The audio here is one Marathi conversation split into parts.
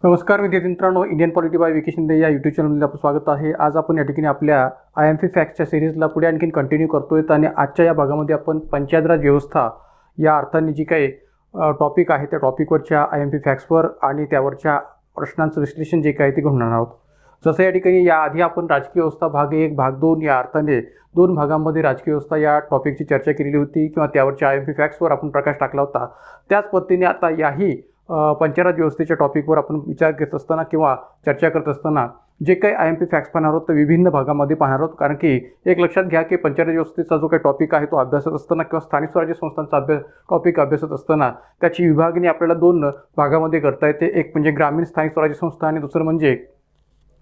नमस्कार विद्यार्थी मित्रांनो, Indian polity bye Vicky Shinde या यूट्यूब चॅनलमध्ये आपलं स्वागत आहे। आज आपण या ठिकाणी आपल्या IMP फॅक्ट्सच्या सिरीजला पुढे आणखीन कंटिन्यू करतोय आणि आजच्या या भागामध्ये आपण पंचायत राज व्यवस्था या अर्थाने जी काही टॉपिक आहे त्या टॉपिकवरच्या IMP फॅक्ट्सवर आणि त्यावरच्या प्रश्नांचं विश्लेषण जे काही ते घेऊन येणार आहोत। जसं या ठिकाणी याआधी आपण राजकीय व्यवस्था भाग 1 भाग 2 या अर्थाने 2 भागांमध्ये राजकीय व्यवस्था या टॉपिकची चर्चा केलेली होती किंवा त्यावरच्या IMP फॅक्ट्सवर आपण प्रकाश टाकला होता। त्याच पद्धतीने आता याही पंचायत राज व्यवस्थेच्या टॉपिकवर आपण विचार करत असताना किंवा चर्चा करत असताना जे काही IMP फॅक्ट्स पाहणार आहोत ते विभिन्न भागामध्ये पाहणार आहोत। कारण की एक लक्षात घ्या की पंचायत राज व्यवस्थेचा जो काही टॉपिक आहे तो अभ्यासत असताना किंवा स्थानिक स्वराज्य संस्थांचा टॉपिक अभ्यासत असताना त्याची विभागणी आपल्याला 2 भागामध्ये करता येते। एक म्हणजे ग्रामीण स्थानिक स्वराज्य संस्था आणि दुसरं म्हणजे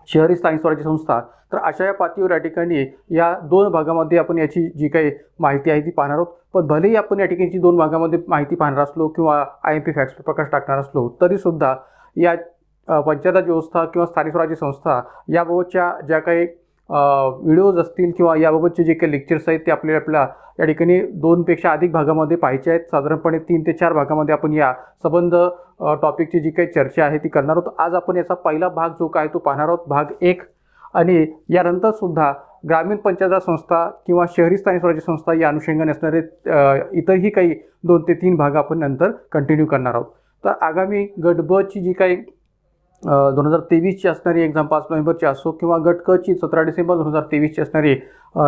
शहरी स्थानिक स्वराज्य संस्था। तर अशा या पातळीवर या ठिकाणी या 2 भागामध्ये आपण याची जी काही माहिती आहे ती पाहणार आहोत। पण भलेही आपण या ठिकाणी 2 भागामध्ये माहिती पाहणार असलो किंवा IMP फॅक्ट्स प्रकाश टाकणार असलो तरीसुद्धा या पंचायत राज व्यवस्था किंवा स्थानिक स्वराज्य संस्था याबाबतच्या ज्या काही व्हिडिओज असतील किंवा याबाबतचे जे काही लेक्चर्स आहेत ते आपल्याला या ठिकाणी 2 पेक्षा अधिक भागामध्ये पाहायचे आहेत। साधारणपणे 3 ते 4 भागामध्ये आपण या संबंध टॉपिकची जी काही चर्चा आहे ती करणार आहोत। आज आपण याचा पहिला भाग जो काय तो पाहणार आहोत, भाग 1। आणि यानंतर सुद्धा ग्रामीण पंचायत राज संस्था किंवा शहरी स्थानिक स्वराज्य संस्था या अनुषंगाने असणारे इतरही काही 2 ते 3 भाग आपण नंतर कंटिन्यू करणार आहोत। तर आगामी गट ब ची जी काही 2023ची असणारी एक्झाम 5 नोव्हेंबरची असो किंवा गट क ची 17 डिसेंबर 2023ची असणारी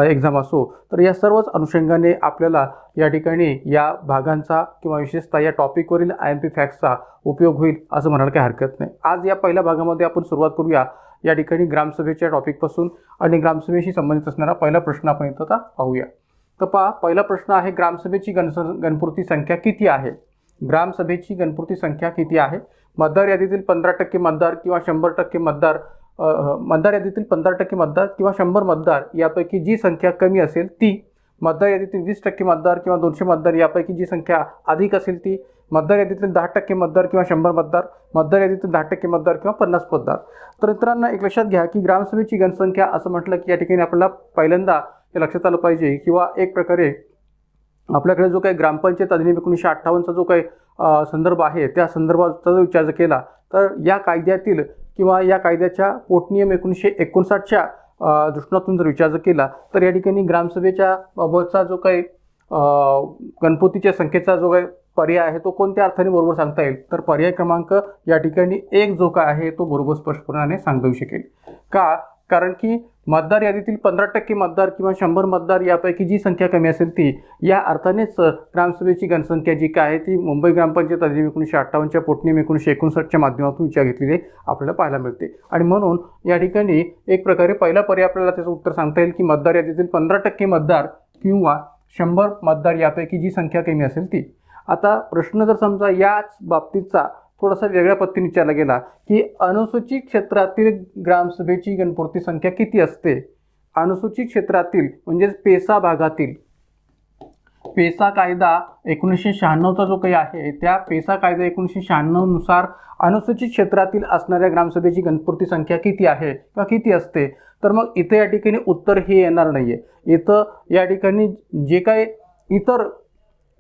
एक्झाम असो, तर या सर्वच अनुषंगाने आपल्याला या ठिकाणी या भागांचा किंवा विशेषतः या टॉपिकवरील IMP फॅक्ट्सचा उपयोग होईल असं म्हणायला काही हरकत नाही। आज या पहिल्या भागामध्ये आपण सुरुवात करूया या ठिकाणी ग्रामसभेच्या टॉपिकपासून आणि ग्रामसभेशी संबंधित असणारा पहिला प्रश्न आपण इथं आता पाहूया। तर पहा, पहिला प्रश्न आहे ग्रामसभेची गणपूर्ती संख्या किती आहे? ग्रामसभेची गणपूर्ती संख्या किती आहे? मतदार यादीतील 15% मतदार किंवा 100% मतदार, मतदार यादीतील 15% मतदार किंवा 100 मतदार यापैकी जी संख्या कमी असेल ती, मतदार यादीतील 20% मतदार किंवा 200 मतदार यापैकी जी संख्या अधिक असेल ती, मतदार यादीतील 10% मतदार किंवा 100 मतदार, मतदार यादीतील 10% मतदार किंवा 50 मतदार। तर मित्रांनो एक लक्षात घ्या की ग्रामसभेची गणसंख्या असं म्हटलं की या ठिकाणी आपल्याला पहिल्यांदा हे लक्षात आलं पाहिजे किंवा एक प्रकारे आपल्याकडे जो काही ग्रामपंचायत अधिनियम 1958चा जो काही संदर्भ आहे त्या संदर्भाचा जर विचार केला तर या कायद्यातील किंवा या कायद्याच्या पोटनियम 1959च्या दृष्टिकोनातून जर विचार केला तर या ठिकाणी ग्रामसभेच्या बाबतचा जो काही गणपतीच्या संख्येचा जो काही पर्याय आहे तो कोणत्या अर्थाने बरोबर सांगता येईल? तर पर्याय क्रमांक या ठिकाणी 1 जो काय आहे तो बरोबर स्पष्टपणे सांगता येऊ शकेल। का? कारण की मतदार यादीतील 15% मतदार किंवा 100 मतदार यापैकी जी संख्या कमी असेल ती, या अर्थानेच ग्रामसभेची गणसंख्या जी काय आहे ती मुंबई ग्रामपंचायत अधिनियम 1958च्या पोटनियम 1959च्या माध्यमातून विचार घेतलेले आपल्याला पाहायला मिळते। आणि म्हणून या ठिकाणी एक प्रकारे पहिला पर्याय आपल्याला त्याचं उत्तर सांगता येईल की मतदार यादीतील 15% मतदार किंवा 100 मतदार यापैकी जी संख्या कमी असेल ती। आता प्रश्न जर समजा याच बाबतीतचा थोडासा वेगळ्या पद्धतीने विचारला गेला की अनुसूचित क्षेत्रातील ग्रामसभेची गणपूर्ती संख्या किती असते? अनुसूचित क्षेत्रातील म्हणजेच पेसा भागातील, पेसा कायदा 1996चा जो काही आहे त्या पेसा कायदा 1996 नुसार अनुसूचित क्षेत्रातील असणाऱ्या ग्रामसभेची गणपूर्ती संख्या किती आहे किंवा किती असते? तर मग इथे या ठिकाणी उत्तर हे येणार नाहीये। इथं या ठिकाणी जे काही इतर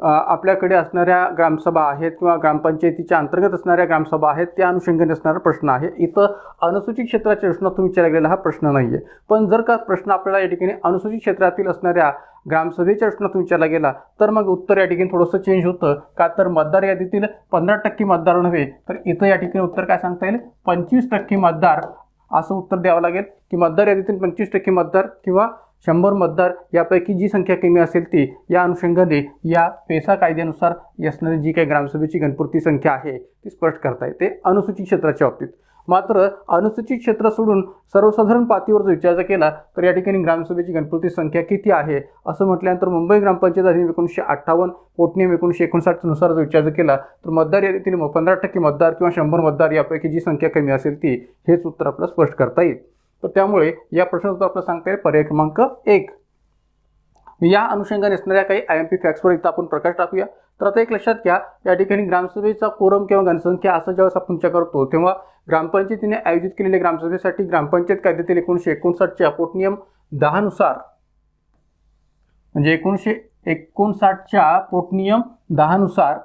आपल्याकडे असणाऱ्या ग्रामसभा आहेत किंवा ग्रामपंचायतीच्या अंतर्गत असणाऱ्या ग्रामसभा आहेत त्या अनुषंगाने असणारा प्रश्न आहे। इथं अनुसूचित क्षेत्राच्या दृष्टिकोनातून विचारला गेलेला हा प्रश्न नाही आहे। पण जर का प्रश्न आपल्याला या ठिकाणी अनुसूचित क्षेत्रातील असणाऱ्या ग्रामसभेच्या दृष्टिकोनातून विचारला गेला तर मग उत्तर या ठिकाणी थोडंसं चेंज होतं। का? तर मतदार यादीतील 15% मतदार नव्हे तर इथं या ठिकाणी उत्तर काय सांगता येईल? 25% मतदार असं उत्तर द्यावं लागेल की मतदार यादीतील 25% मतदार किंवा 100 मतदार यापैकी जी संख्या कमी असेल ती, या अनुषंगाने या पेसा कायद्यानुसार असणारी जी काही ग्रामसभेची गणपूर्ती संख्या आहे ती स्पष्ट करता येते अनुसूचित क्षेत्राच्या बाबतीत। मात्र अनुसूचित क्षेत्र सोडून सर्वसाधारण पातळीवर जर विचार केला तर या ठिकाणी ग्रामसभेची गणपूर्ती संख्या किती आहे असं म्हटल्यानंतर मुंबई ग्रामपंचायत अधिनियम 1958 पोटनियम 1959 नुसार जर विचार केला तर मतदार यादीतील 15% मतदार किंवा 100 मतदार यापैकी जी संख्या कमी असेल ती, हेच उत्तर आपल्याला स्पष्ट करता येईल। तर त्यामुळे या प्रश्नाचं उत्तर आपल्याला सांगता येईल पर्याय क्रमांक 1। या अनुषंगाने असणाऱ्या काही IMP फॅक्ट्सवर इथं आपण प्रकाश टाकूया। तर आता एक लक्षात घ्या या ठिकाणी ग्रामसभेचा कोरम किंवा गणसंख्या असं ज्यावेळेस आपण विचार करतो तेव्हा ग्रामपंचायतीने आयोजित केलेल्या ग्रामसभेसाठी ग्रामपंचायत कायद्यातील 1959च्या पोटनियम 10 नुसार म्हणजे 1959च्या पोटनियम 10 नुसार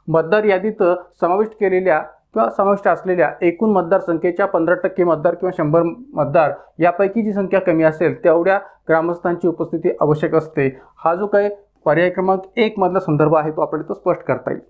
मतदार यादीत समाविष्ट केलेल्या किंवा समाविष्ट असलेल्या एकूण मतदारसंख्येच्या 15% मतदार किंवा 100 मतदार यापैकी जी संख्या कमी असेल तेवढ्या ग्रामस्थांची उपस्थिती आवश्यक असते. हा जो काही पर्याय क्रमांक 1 मधला संदर्भ आहे तो आपल्याला तो स्पष्ट करता येईल.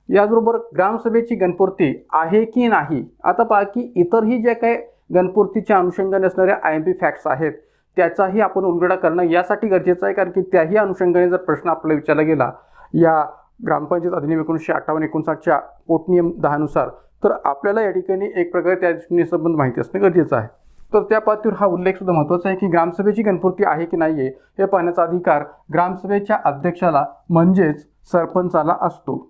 याचबरोबर ग्रामसभेची गणपूर्ती आहे की नाही, आता पहा की इतरही जे काही गणपूर्तीच्या अनुषंगाने असणाऱ्या IMP फॅक्ट्स आहेत त्याचाही आपण उलगडा करणं यासाठी गरजेचं आहे, कारण की त्याही अनुषंगाने जर प्रश्न आपल्याला विचारला गेला या ग्रामपंचायत अधिनियम 1958-59च्या पोटनियम 10 नुसार, तर आपल्याला या ठिकाणी एक प्रकारे त्या दृष्टीने संबंध माहिती असणे गरजेचं आहे. तर त्या पातळीवर हा उल्लेख सुद्धा महत्त्वाचा आहे की ग्रामसभेची गणपूर्ती आहे की नाही हे पाहण्याचा अधिकार ग्रामसभेच्या अध्यक्षाला म्हणजेच सरपंचाला असतो.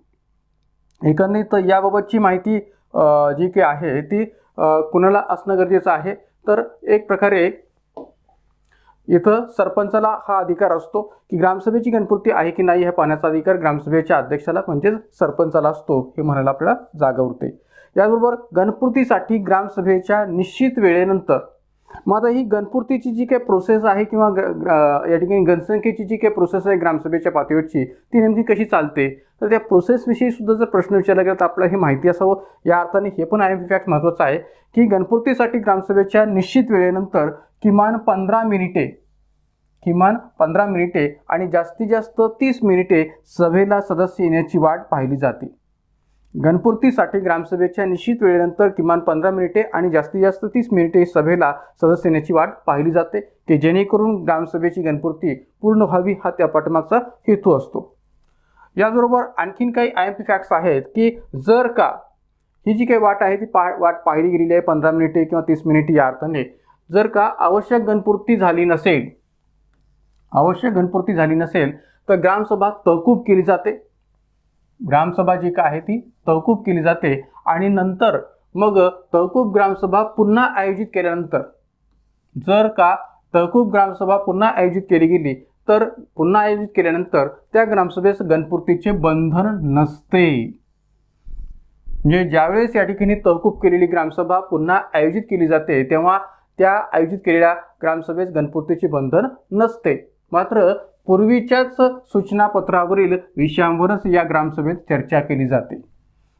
एकंदरीत याबाबतची माहिती जी काही आहे ती कुणाला असणं गरजेचं आहे, तर एक प्रकारे इथं सरपंचाला हा अधिकार असतो की ग्रामसभेची गणपूर्ती आहे की नाही हे पाहण्याचा अधिकार ग्रामसभेच्या अध्यक्षाला म्हणजेच सरपंचाला असतो, हे म्हणायला आपल्याला जागा उरते. याचबरोबर गणपूर्तीसाठी ग्रामसभेच्या निश्चित वेळेनंतर, मग आता ही गणपूर्तीची जी काही प्रोसेस आहे किंवा या ठिकाणी गणसंख्येची जी काही प्रोसेस आहे ग्रामसभेच्या पातळीवरची ती नेमकी कशी चालते, तर त्या प्रोसेसविषयी सुद्धा जर प्रश्न विचारला गेला तर आपल्याला हे माहिती असावं. या अर्थाने हे पण IMP फॅक्ट महत्त्वाचं आहे की गणपूर्तीसाठी ग्रामसभेच्या निश्चित वेळेनंतर किमान 15 मिनिटे आणि जास्तीत जास्त 30 मिनिटे सभेला सदस्य येण्याची वाट पाहिली जाते. गणपूर्तीसाठी ग्रामसभेच्या निश्चित वेळेनंतर किमान 15 मिनिटे आणि जास्तीत जास्त 30 मिनिटे सभेला सदस्य येण्याची वाट पाहिली जाते की जेणेकरून ग्रामसभेची गणपूर्ती पूर्ण व्हावी, हा त्या पाठीमागचा हेतू असतो. याचबरोबर आणखीन काही IMP फॅक्ट्स आहेत की जर का ही जी काही वाट आहे ती वाट पाहिली गेलेली आहे 15 मिनिटे किंवा 30 मिनिटे या अर्थाने, जर का आवश्यक गणपूर्ती झाली नसेल तर ग्रामसभा तहकूब केली जाते. ग्रामसभा जी काय आहे ती तहकूब केली जाते आणि नंतर मग तहकूब ग्रामसभा पुन्हा आयोजित केल्यानंतर, जर का तहकूब ग्रामसभा पुन्हा आयोजित केली गेली तर पुन्हा आयोजित केल्यानंतर त्या गणपूर्तीचे गणपूर्तीचे बंधन नसते. म्हणजे ज्यावेळेस या ठिकाणी तहकूब केलेली ग्रामसभा पुन्हा आयोजित केली जाते तेव्हा त्या आयोजित केलेल्या गणपूर्तीचे गणपूर्तीचे बंधन नसते. मात्र पूर्वीच्याच सूचनापत्रावरील विषयांवरच या ग्रामसभेत चर्चा केली जाते.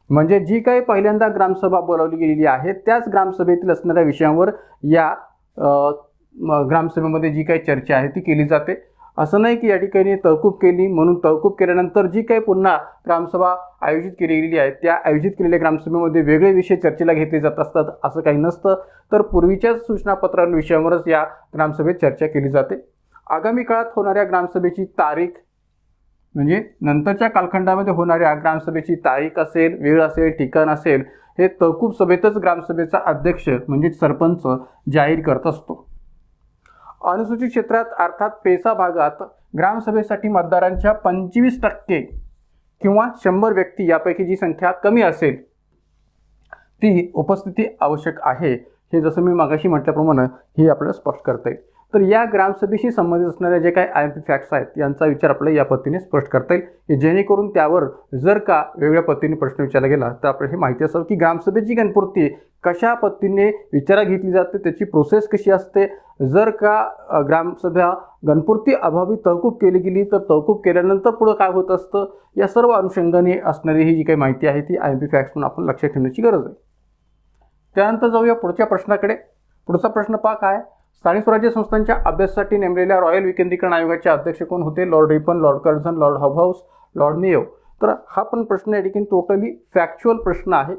म्हणजे जी काही पहिल्यांदा ग्रामसभा बोलावली गेलेली आहे त्याच ग्रामसभेतील असणाऱ्या विषयांवर या ग्रामसभेमध्ये जी काही चर्चा आहे ती केली जाते. असं नाही की या ठिकाणी तहकूब केली म्हणून तहकूब केल्यानंतर जी काही पुन्हा ग्रामसभा आयोजित केली गेलेली आहे त्या आयोजित केलेल्या ग्रामसभेमध्ये वेगळे विषय चर्चेला घेतले जात असतात, असं काही नसतं. तर पूर्वीच्याच सूचनापत्रावरील विषयांवरच या ग्रामसभेत चर्चा केली जाते. आगामी काळात होणाऱ्या ग्रामसभेची तारीख, म्हणजे नंतरच्या कालखंडामध्ये होणाऱ्या ग्रामसभेची तारीख असेल, वेळ असेल, ठिकाण असेल, हे तहकूब सभेतच ग्रामसभेचा अध्यक्ष म्हणजे सरपंच जाहीर करत असतो. अनुसूचित क्षेत्रात अर्थात पेसा भागात ग्रामसभेसाठी मतदारांच्या 25% किंवा 100 व्यक्ती यापैकी जी संख्या कमी असेल ती उपस्थिती आवश्यक आहे. हे जसं मी मागाशी म्हटल्याप्रमाणे हे आपल्याला स्पष्ट करता येईल. तर या ग्रामसभेशी संबंधित असणाऱ्या जे काही IMP फॅक्ट्स आहेत यांचा विचार आपल्याला या पद्धतीने स्पष्ट करता येईल की जेणेकरून त्यावर जर का वेगळ्या पद्धतीने प्रश्न विचारला गेला तर आपल्याला हे माहिती असावं की ग्रामसभेची गणपूर्ती कशा पद्धतीने विचारात घेतली जाते, त्याची प्रोसेस कशी असते. जर का ग्रामसभा गणपूर्ती अभावी तहकूब केली गेली तर तहकूब केल्यानंतर पुढं काय होत असतं, या सर्व अनुषंगाने असणारी ही जी काही माहिती आहे ती IMP फॅक्ट्स म्हणून आपण लक्षात ठेवण्याची गरज आहे. त्यानंतर जाऊया पुढच्या प्रश्नाकडे. पुढचा प्रश्न पहा काय, स्थानिक स्वराज्य संस्थांच्या अभ्यासासाठी नेमलेल्या रॉयल विकेंद्रीकरण आयोगाचे अध्यक्ष कोण होते? Lord Ripon, Lord Curzon, Lord Hobhouse, Lord Mayo. तर हा पण प्रश्न या ठिकाणी टोटली फॅक्च्युअल प्रश्न आहे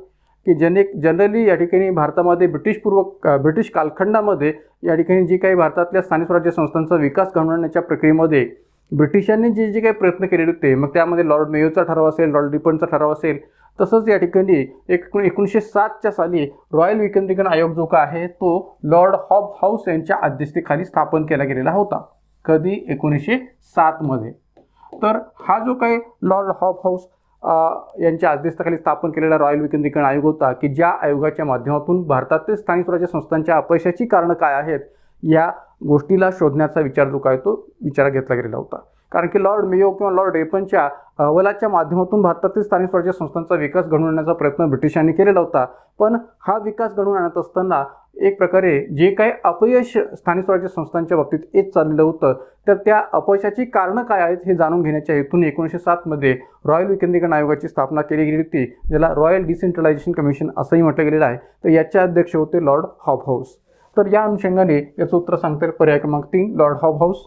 की जनरली या ठिकाणी भारतामध्ये ब्रिटिश कालखंडामध्ये या ठिकाणी जी काही भारतातल्या स्थानिक स्वराज्य संस्थांचा विकास घडवण्याच्या प्रक्रियेमध्ये ब्रिटिशांनी जे काही प्रयत्न केलेले होते, मग त्यामध्ये लॉर्ड मेयोचा ठराव असेल, लॉर्ड रिपनचा ठराव असेल, तसंच या ठिकाणी 1907च्या साली रॉयल विकेंद्रीकरण आयोग जो का आहे तो लॉर्ड हॉबहाऊस यांच्या अध्यक्षतेखाली स्थापन केला गेलेला होता. कधी? 1907 मध्ये. तर हा जो काही लॉर्ड हॉबहाऊस यांच्या अध्यक्षतेखाली स्थापन केलेला रॉयल विकेंद्रीकरण आयोग होता की ज्या आयोगाच्या माध्यमातून भारतातील स्थानिक स्वराज्य संस्थांच्या अपयशाची कारणं काय आहेत या गोष्टीला शोधण्याचा विचार जो काय तो विचारात घेतला गेलेला होता. कारण की लॉर्ड मेयो किंवा लॉर्ड रेपनच्या अहवालाच्या माध्यमातून भारतातील स्थानिक स्वराज्य संस्थांचा विकास घडवून आणण्याचा प्रयत्न ब्रिटिशांनी केलेला होता. पण हा विकास घडवून आणत असताना एक प्रकारे जे काही अपयश स्थानिक स्वराज्य संस्थांच्या बाबतीत येत चाललेलं होतं, तर त्या अपयशाची कारणं काय आहेत हे जाणून घेण्याच्या हेतून 1907 मध्ये रॉयल विकेंद्रीकरण आयोगाची स्थापना केली गेली होती, ज्याला रॉयल डिसेंट्रलायझेशन कमिशन असंही म्हटलं गेलेलं आहे. तर याचे अध्यक्ष होते लॉर्ड हॉबहाऊस. तर या अनुषंगाने याचं उत्तर सांगता येईल पर्याय क्रमांक 3 लॉर्ड हॉबहाऊस.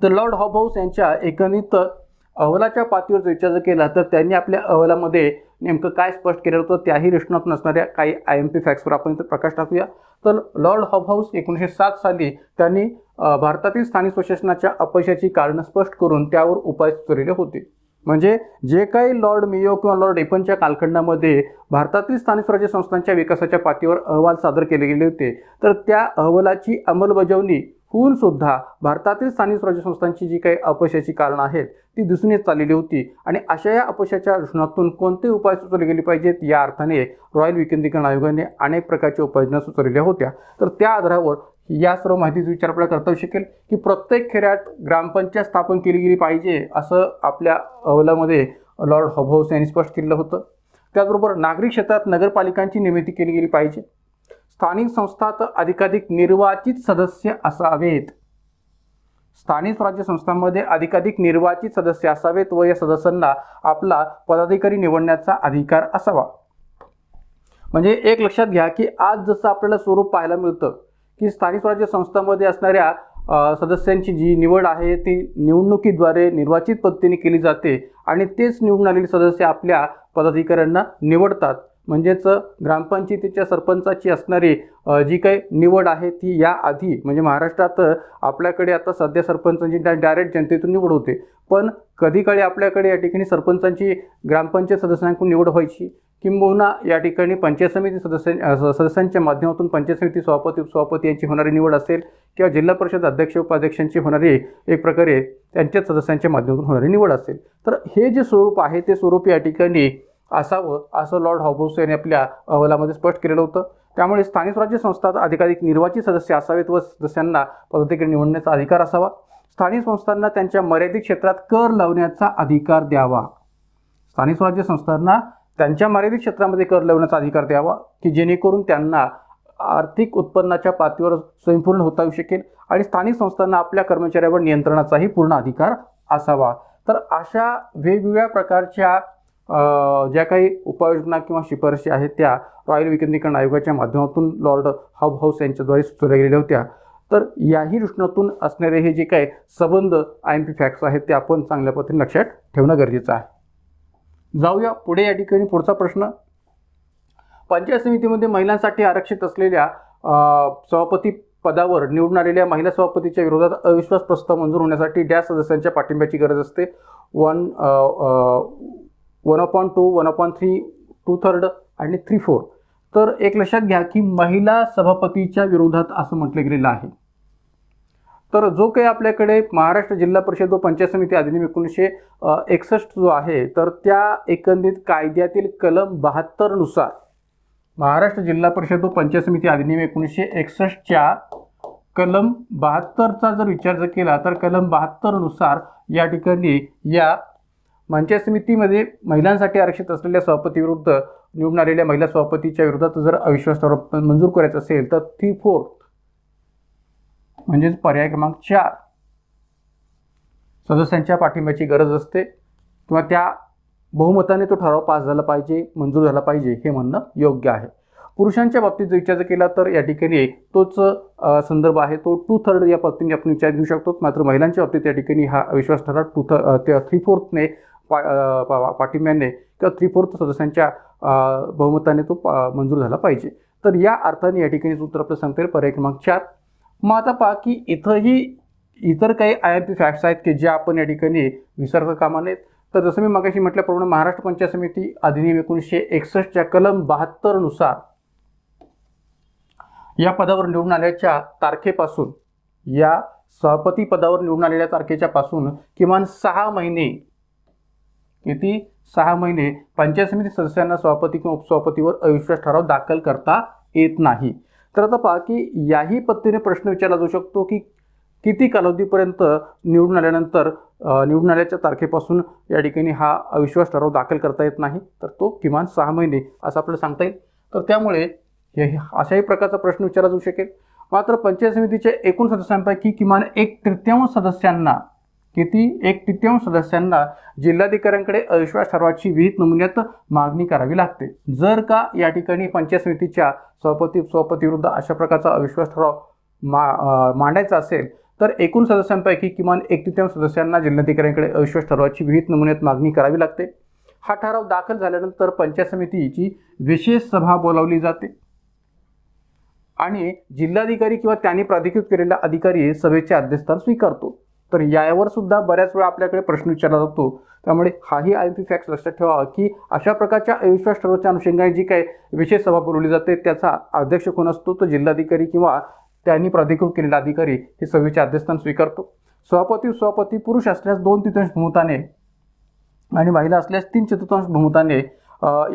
तर लॉर्ड हॉबहाऊस यांच्या एकंदरीत अहवालाच्या पातळीवर जर विचार केला तर त्यांनी आपल्या अहवालामध्ये नेमकं काय स्पष्ट केलं होतं त्याही रचनातून असणाऱ्या काही IMP फॅक्ट्सवर आपण इथं प्रकाश टाकूया. तर लॉर्ड हॉबहाऊस 1907 साली त्यांनी भारतातील स्थानिक स्वशासनाच्या अपयशाची कारणं स्पष्ट करून त्यावर उपाय सुचवलेले होते. म्हणजे जे काही लॉर्ड मेयो किंवा लॉर्ड रेपनच्या कालखंडामध्ये भारतातील स्थानिक स्वराज्य संस्थांच्या विकासाच्या पातळीवर अहवाल सादर केले गेले होते, तर त्या अहवालाची अंमलबजावणी होऊन सुद्धा भारतातील स्थानिक स्वराज्य संस्थांची जी काही अपयशाची कारणं आहेत ती दिसून येत चाललेली होती. आणि अशा या अपयशाच्या रचनातून कोणते उपाय सुचवले गेले पाहिजेत या अर्थाने रॉयल विकेंद्रीकरण आयोगाने अनेक प्रकारच्या उपाययोजना सुचवलेल्या होत्या. तर त्या आधारावर या सर्व माहितीचा विचार आपल्याला करता येऊ शकेल की प्रत्येक खेड्यात ग्रामपंचायत स्थापन केली गेली पाहिजे असं आपल्या अहवालामध्ये लॉर्ड हॉबहाऊस यांनी स्पष्ट केलं होतं. त्याचबरोबर नागरिक क्षेत्रात नगरपालिकांची निर्मिती केली गेली पाहिजे. स्थानिक संस्थात अधिकाधिक निर्वाचित सदस्य असावेत. स्थानिक स्वराज्य संस्थांमध्ये अधिकाधिक निर्वाचित सदस्य असावेत व या सदस्यांना आपला पदाधिकारी निवडण्याचा अधिकार असावा. म्हणजे एक लक्षात घ्या की आज जसं आपल्याला स्वरूप पाहायला मिळतं की स्थानिक स्वराज्य संस्थांमध्ये असणाऱ्या सदस्यांची जी निवड आहे ती निवडणुकीद्वारे निर्वाचित पद्धतीने केली जाते आणि तेच निवडून आलेले सदस्य आपल्या पदाधिकाऱ्यांना निवडतात. म्हणजेच ग्रामपंचायतीच्या सरपंचाची असणारी जी काही निवड आहे ती याआधी म्हणजे महाराष्ट्रात आपल्याकडे आता सध्या सरपंचांची डायरेक्ट जनतेतून निवड होते, पण कधी काळी आपल्याकडे या ठिकाणी सरपंचांची ग्रामपंचायत सदस्यांकडून निवड व्हायची, किंबहुना या ठिकाणी पंचायत समिती सदस्यांच्या माध्यमातून पंचायत समिती सभापती उपसभापती यांची होणारी निवड असेल किंवा जिल्हा परिषद अध्यक्ष उपाध्यक्षांची होणारी एक प्रकारे त्यांच्याच सदस्यांच्या माध्यमातून होणारी निवड असेल. तर हे जे स्वरूप आहे ते स्वरूप या ठिकाणी असावं असं लॉर्ड हॉबहाऊस यांनी आपल्या अहवालामध्ये स्पष्ट केलेलं होतं. त्यामुळे स्थानिक स्वराज्य संस्थांत अधिकाधिक निर्वाचित सदस्य असावेत व सदस्यांना पदाधिकारी निवडण्याचा अधिकार असावा. स्थानिक संस्थांना त्यांच्या मर्यादित क्षेत्रात कर लावण्याचा अधिकार द्यावा. स्थानिक स्वराज्य संस्थांना त्यांच्या मर्यादित क्षेत्रामध्ये कर लावण्याचा अधिकार द्यावा की जेणेकरून त्यांना आर्थिक उत्पन्नाच्या पातळीवर स्वयंपूर्ण होता येऊ शकेल आणि स्थानिक संस्थांना आपल्या कर्मचाऱ्यावर नियंत्रणाचाही पूर्ण अधिकार असावा. तर अशा वेगवेगळ्या प्रकारच्या ज्या काही उपाययोजना किंवा शिफारशी आहेत त्या रॉयल विकेंद्रीकरण आयोगाच्या माध्यमातून लॉर्ड हॉबहाऊस यांच्याद्वारे सुचवल्या गेलेल्या होत्या. तर याही रचनातून असणारे हे जे काही संबंध IMP फॅक्ट्स आहेत ते आपण चांगल्या पद्धतीने लक्षात ठेवणं गरजेचं आहे. जाऊया पुढे. या ठिकाणी पुढचा प्रश्न, पंचायत समितीमध्ये महिलांसाठी आरक्षित असलेल्या सभापती पदावर निवडून आलेल्या महिला सभापतीच्या विरोधात अविश्वास प्रस्ताव मंजूर होण्यासाठी डॅश सदस्यांच्या पाठिंब्याची गरज असते. 1/2, 1/3, 2/3 आणि 3/4. तर एक लक्षात घ्या की महिला सभापतीच्या विरोधात असं म्हटलं गेलेलं आहे. तर जो काही आपल्याकडे महाराष्ट्र जिल्हा परिषद व पंचायत समिती अधिनियम 1961 जो आहे तर त्या एकंदरीत कायद्यातील कलम 72 नुसार महाराष्ट्र जिल्हा परिषद व पंचायत समिती अधिनियम 1961च्या कलम 72चा जर विचार केला तर कलम 72 नुसार या ठिकाणी या पंचायत समितीमध्ये महिलांसाठी आरक्षित असलेल्या सभापती विरुद्ध निवडून आलेल्या महिला सभापतीच्या विरोधात जर अविश्वास ठराव मंजूर करायचा असेल तर 3/4 म्हणजेच पर्याय क्रमांक 4 सदस्यांच्या पाठिंब्याची गरज असते किंवा त्या बहुमताने तो ठराव पास झाला पाहिजे, मंजूर झाला पाहिजे हे म्हणणं योग्य आहे. पुरुषांच्या बाबतीत जर विचार केला तर या ठिकाणी तोच संदर्भ आहे, तो 2/3 या पद्धतीने आपण विचार घेऊ शकतो. मात्र महिलांच्या बाबतीत या ठिकाणी हा अविश्वास ठराव 3/4ने पाठिंब्याने किंवा 3/4 सदस्यांच्या बहुमताने तो मंजूर झाला पाहिजे. तर या अर्थाने या ठिकाणी उत्तर आपलं सांगता येईल पर्याय क्रमांक 4. मग आता पहा की इथंही इतर काही IMP फॅक्ट्स आहेत की ज्या आपण या ठिकाणी विसरता कामा नयेत. तर जसं मी मगाशी म्हटल्याप्रमाणे महाराष्ट्र पंचायत समिती अधिनियम 1961च्या कलम 72 नुसार या पदावर निवडून आल्याच्या तारखेपासून या सभापती पदावर निवडून आलेल्या तारखेच्या पासून किमान 6 महिने किती 6 महिने पंचायत समिती सदस्यांना सभापती किंवा उपसभापतीवर अविश्वास ठराव दाखल करता येत नाही. तर आता पहा की याही पद्धतीने प्रश्न विचारला जाऊ शकतो की किती कालावधीपर्यंत निवडून आल्यानंतर निवडून आल्याच्या तारखेपासून या ठिकाणी हा अविश्वास ठराव दाखल करता येत नाही, तर तो किमान 6 महिने असं आपल्याला सांगता येईल. तर त्यामुळे अशाही प्रकारचा प्रश्न विचारला जाऊ शकेल. मात्र पंचायत समितीच्या एकूण सदस्यांपैकी किमान 1/3 सदस्यांना जिल्हाधिकाऱ्यांकडे अविश्वास ठरावाची विहित नमुन्यात मागणी करावी लागते. जर का या ठिकाणी पंचायत समितीच्या सभापती विरुद्ध अशा प्रकारचा अविश्वास ठराव मांडायचा असेल तर एकूण सदस्यांपैकी किमान 1/3 सदस्यांना जिल्हाधिकाऱ्यांकडे अविश्वास ठरावाची विहित नमुन्यात मागणी करावी लागते. हा ठराव दाखल झाल्यानंतर पंचायत समितीची विशेष सभा बोलावली जाते आणि जिल्हाधिकारी किंवा त्यांनी प्राधिकृत केलेला अधिकारी सभेचे अध्यक्षस्थान स्वीकारतो. तर यावर सुद्धा बऱ्याच वेळा आपल्याकडे प्रश्न विचारला जातो. त्यामुळे हाही IMP फॅक्ट लक्षात ठेवा की अशा प्रकारच्या अविश्वास ठरावाच्या अनुषंगाने जी काही विशेष सभा बोलवली जाते त्याचा अध्यक्ष कोण असतो, तो जिल्हाधिकारी किंवा त्यांनी प्राधिकृत केलेला अधिकारी हे सभेचे अध्यक्षस्थान स्वीकारतो. सभापती पुरुष असल्यास 2/3 बहुमताने आणि महिला असल्यास 3/4 बहुमताने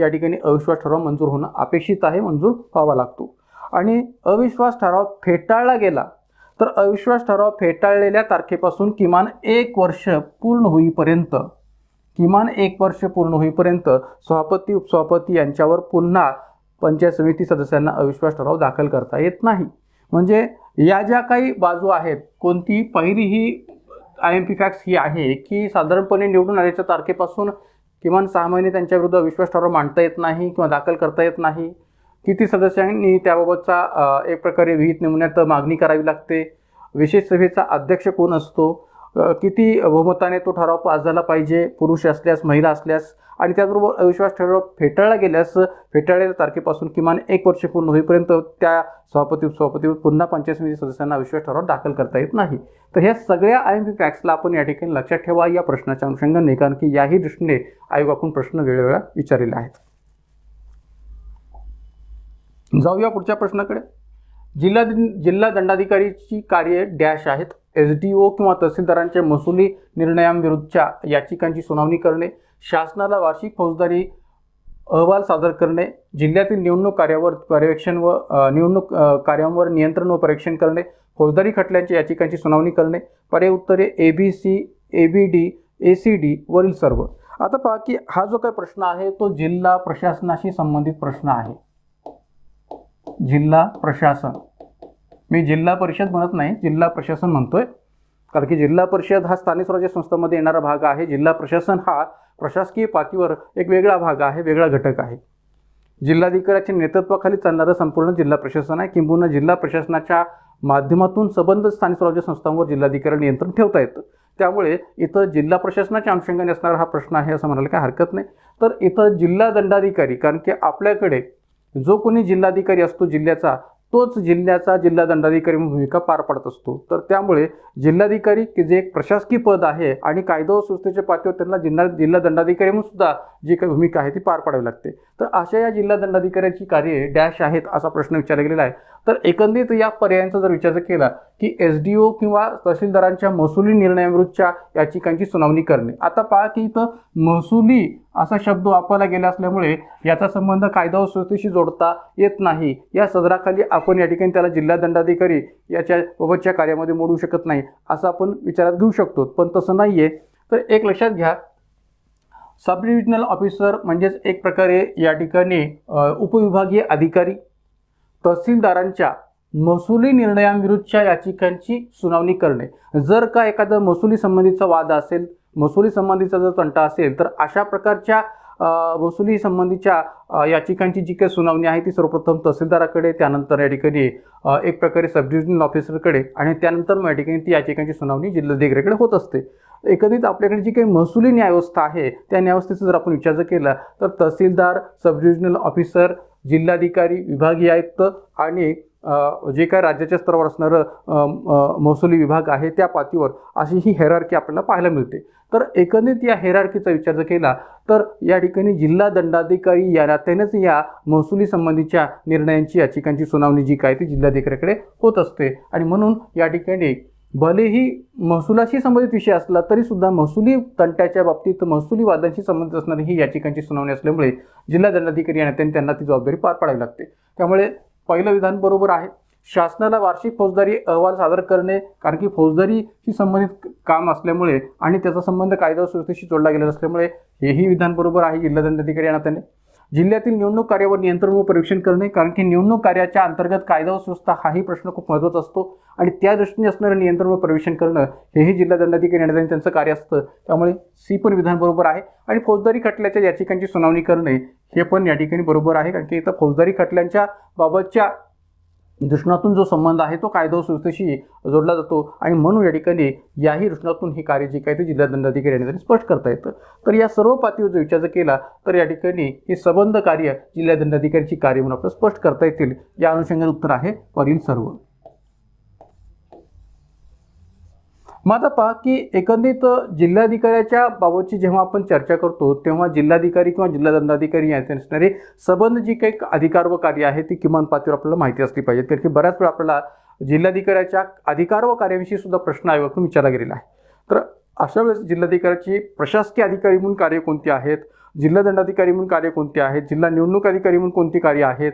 या ठिकाणी अविश्वास ठराव मंजूर होणं अपेक्षित आहे, मंजूर व्हावा लागतो. आणि अविश्वास ठराव फेटाळला गेला तर अविश्वास ठराव फेटाळलेल्या तारखेपासून किमान 1 वर्ष पूर्ण होईपर्यंत सभापती उपसभापती यांच्यावर पुन्हा पंचायत समिती सदस्यांना अविश्वास ठराव दाखल करता येत नाही. म्हणजे या ज्या काही बाजू आहेत, कोणती पहिली ही IMP फॅक्ट्स ही आहे की साधारणपणे निवडून आल्याच्या तारखेपासून किमान 6 महिने त्यांच्या विरुद्ध अविश्वास ठराव मांडता येत नाही किंवा दाखल करता येत नाही. किती सदस्यांनी त्याबाबतचा एक प्रकारे विहित नमुन्यात मागणी करावी लागते, विशेष सभेचा अध्यक्ष कोण असतो, किती बहुमताने तो ठराव पास झाला पाहिजे, पुरुष असल्यास महिला असल्यास, आणि त्याचबरोबर अविश्वास ठराव फेटाळला गेल्यास फेटाळलेल्या तारखेपासून किमान 1 वर्ष पूर्ण होईपर्यंत त्या सभापती उपसभापतीवर पुन्हा पंचायत समिती सदस्यांना अविश्वास ठराव दाखल करता येत नाही. तर ह्या सगळ्या IMP फॅक्ट्सला आपण या ठिकाणी लक्षात ठेवा या प्रश्नाच्या अनुषंगाने, कारण की याही दृष्टीने आयोगाकडून प्रश्न वेळोवेळा विचारलेले आहेत. जाऊया पुढच्या प्रश्नाकडे. जिल्हा दंडाधिकारीची कार्ये डॅश आहेत. SDO किंवा तहसीलदारांच्या महसुली निर्णयांविरुद्धच्या याचिकांची सुनावणी करणे, शासनाला वार्षिक फौजदारी अहवाल सादर करणे, जिल्ह्यातील निवडणूक कार्यांवर नियंत्रण व परीक्षण करणे, फौजदारी खटल्यांच्या याचिकांची सुनावणी करणे. पर्याय उत्तरे ABC, ABD, ACD वरील सर्व. आता पहा की हा जो काही प्रश्न आहे तो जिल्हा प्रशासनाशी संबंधित प्रश्न आहे. जिल्हा प्रशासन, मी जिल्हा परिषद म्हणत नाही, जिल्हा प्रशासन म्हणतोय, कारण की जिल्हा परिषद हा स्थानिक स्वराज्य संस्थांमध्ये येणारा भाग आहे. जिल्हा प्रशासन हा प्रशासकीय पातळीवर एक वेगळा भाग आहे, वेगळा घटक आहे. जिल्हाधिकाऱ्याच्या नेतृत्वाखाली चालणारं संपूर्ण जिल्हा प्रशासन आहे. किंबहुना जिल्हा प्रशासनाच्या माध्यमातून संबंधित स्थानिक स्वराज्य संस्थांवर जिल्हाधिकारी नियंत्रण ठेवता येतं. त्यामुळे इथं जिल्हा प्रशासनाच्या अनुषंगाने असणारा हा प्रश्न आहे असं म्हणायला काही हरकत नाही. तर इथं जिल्हा दंडाधिकारी, कारण की आपल्याकडे जो कोणी जिल्हाधिकारी असतो जिल्ह्याचा, तोच जिल्ह्याचा जिल्हा दंडाधिकारी म्हणून भूमिका पार पाडत असतो. तर त्यामुळे जिल्हाधिकारी की जे एक प्रशासकीय पद आहे आणि कायदा व सुव्यवस्थेच्या पातळीवर त्यांना जिल्हा दंडाधिकारी म्हणून सुद्धा जी काही भूमिका आहे ती पार पाडावी लागते. तर अशा या जिल्हा दंडाधिकाऱ्याची कार्ये डॅश आहेत असा प्रश्न विचारला गेलेला आहे. तर एकंदरीत या पर्यायांचा जर विचार केला की SDO किंवा तहसीलदारांच्या महसुली निर्णयाविरुद्धच्या याचिकांची सुनावणी करणे. आता पहा की इथं महसुली असा शब्द वापरला गेला असल्यामुळे याचा संबंध कायदा व सुव्यवस्थेशी जोडता येत नाही. या सदराखाली आपण या ठिकाणी त्याला जिल्हा दंडाधिकारी याच्या बाबतच्या कार्यामध्ये मोडू शकत नाही असं आपण विचारात घेऊ शकतो, पण तसं नाहीये. तर एक लक्षात घ्या, सब डिव्हिजनल ऑफिसर म्हणजेच एक प्रकारे या ठिकाणी उपविभागीय अधिकारी तहसीलदारांच्या महसुली निर्णयांविरुद्धच्या याचिकांची सुनावणी करणे. जर का एखादा महसुली संबंधीचा वाद असेल, महसुली संबंधीचा जर तंटा असेल, तर अशा प्रकारच्या महसुली संबंधीच्या याचिकांची जी काही सुनावणी आहे ती सर्वप्रथम तहसीलदाराकडे, त्यानंतर या ठिकाणी एक प्रकारे सब डिव्हिजनल ऑफिसरकडे आणि त्यानंतर मग या ठिकाणी ती याचिकांची सुनावणी जिल्हाधिकाऱ्याकडे होत असते. एकंदरीत आपल्याकडे जी काही महसुली न्यायव्यवस्था आहे त्या न्यायव्यवस्थेचा जर आपण विचार केला तर तहसीलदार, सब डिव्हिजनल ऑफिसर, जिल्हाधिकारी, विभागीय आयुक्त आणि जे काय राज्याच्या स्तरावर असणारं महसुली विभाग आहे त्या पातळीवर अशी ही हेरार्की आपल्याला पाहायला मिळते. तर एकंदरीत या हेरार्कीचा विचार जर केला तर या ठिकाणी जिल्हा दंडाधिकारी या नात्यानेच या महसुली संबंधीच्या निर्णयांची याचिकांची सुनावणी जी काय ती जिल्हाधिकाऱ्याकडे होत असते. आणि म्हणून या ठिकाणी भलेही महसुलाशी संबंधित विषय असला तरी सुद्धा महसुली तंट्याच्या बाबतीत महसुली वादांशी संबंधित असणारी ही याचिकांची सुनावणी असल्यामुळे जिल्हा दंडाधिकारी या नात्याने त्यांना ती जबाबदारी पार पाडावी लागते. त्यामुळे पहिलं विधान बरोबर आहे. शासनाला वार्षिक फौजदारी अहवाल सादर करणे, कारण की फौजदारीशी संबंधित काम असल्यामुळे आणि त्याचा संबंध कायदा व सुव्यवस्थेशी जोडला गेलेला असल्यामुळे हेही विधान बरोबर आहे जिल्हा दंडाधिकारी या नात्याने. जिल्ह्यातील निवडणूक कार्यावर नियंत्रण व परीक्षण करणे, कारण की निवडणूक कार्याच्या अंतर्गत कायदा व सुव्यवस्था हाही प्रश्न खूप महत्त्वाचा असतो आणि त्या दृष्टीने असणारं नियंत्रण व परीक्षण करणं हेही जिल्हा दंडाधिकारी या त्यांचं कार्य असतं. त्यामुळे सी पण विधान बरोबर आहे. आणि फौजदारी खटल्याच्या याचिकांची सुनावणी करणे हे पण या ठिकाणी बरोबर आहे, कारण की इथं फौजदारी खटल्यांच्या बाबतच्या दृष्टीतून जो संबंध आहे तो कायदा व सुव्यवस्थेशी जोडला जातो आणि म्हणून या ठिकाणी याही दृष्टीतून हे कार्य जे काही ते जिल्हा दंडाधिकारी यांनी स्पष्ट करता येतं. तर या सर्व पातळीवर जर विचार केला तर या ठिकाणी हे संबंध कार्य जिल्हा दंडाधिकारीची कार्य म्हणून आपल्याला स्पष्ट करता येतील. या अनुषंगाने उत्तर आहे वरील सर्व. मग आता पहा की एकंदरीत जिल्हाधिकाऱ्याच्या बाबतची जेव्हा आपण चर्चा करतो तेव्हा जिल्हाधिकारी किंवा जिल्हा दंडाधिकारी यांचे असणारे संबंध जी काही अधिकार व कार्य आहे ती किमान पातळीवर आपल्याला माहिती असली पाहिजे, कारण की बऱ्याच वेळा आपल्याला जिल्हाधिकाऱ्याच्या अधिकार व कार्याविषयी सुद्धा प्रश्न आयोगाकडून विचारला गेलेला आहे. तर अशा वेळेस जिल्हाधिकाऱ्याची प्रशासकीय अधिकारी म्हणून कार्य कोणती आहेत, जिल्हा दंडाधिकारी म्हणून कार्य कोणती आहेत, जिल्हा निवडणूक अधिकारी म्हणून कोणती कार्य आहेत,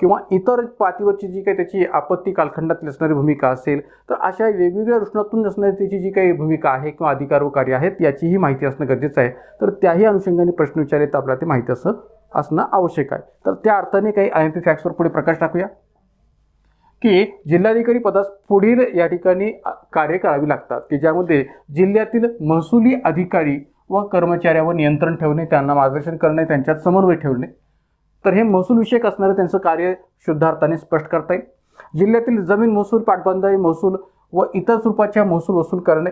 किंवा इतर पातळीवरची जी काही त्याची आपत्ती कालखंडातली असणारी भूमिका असेल, तर अशा वेगवेगळ्या दृष्टीतून असणारी त्याची जी काही भूमिका आहे किंवा अधिकार व कार्य आहेत याचीही माहिती असणं गरजेचं आहे. तर त्याही अनुषंगाने प्रश्न विचारले तर आपल्याला ते माहिती असणं आवश्यक आहे. तर त्या अर्थाने काही IMP फॅक्ट्सवर पुढे प्रकाश टाकूया की जिल्हाधिकारी पदास पुढील या ठिकाणी कार्य करावी लागतात की ज्यामध्ये जिल्ह्यातील महसुली अधिकारी व कर्मचाऱ्यावर नियंत्रण ठेवणे, त्यांना मार्गदर्शन करणे, त्यांच्यात समन्वय ठेवणे. तर हे महसूल विषयक असणारं त्यांचं कार्य शुद्ध अर्थाने स्पष्ट करता येईल. जिल्ह्यातील जमीन महसूल, पाटबंधारे महसूल व इतर स्वरूपाच्या महसूल वसूल करणे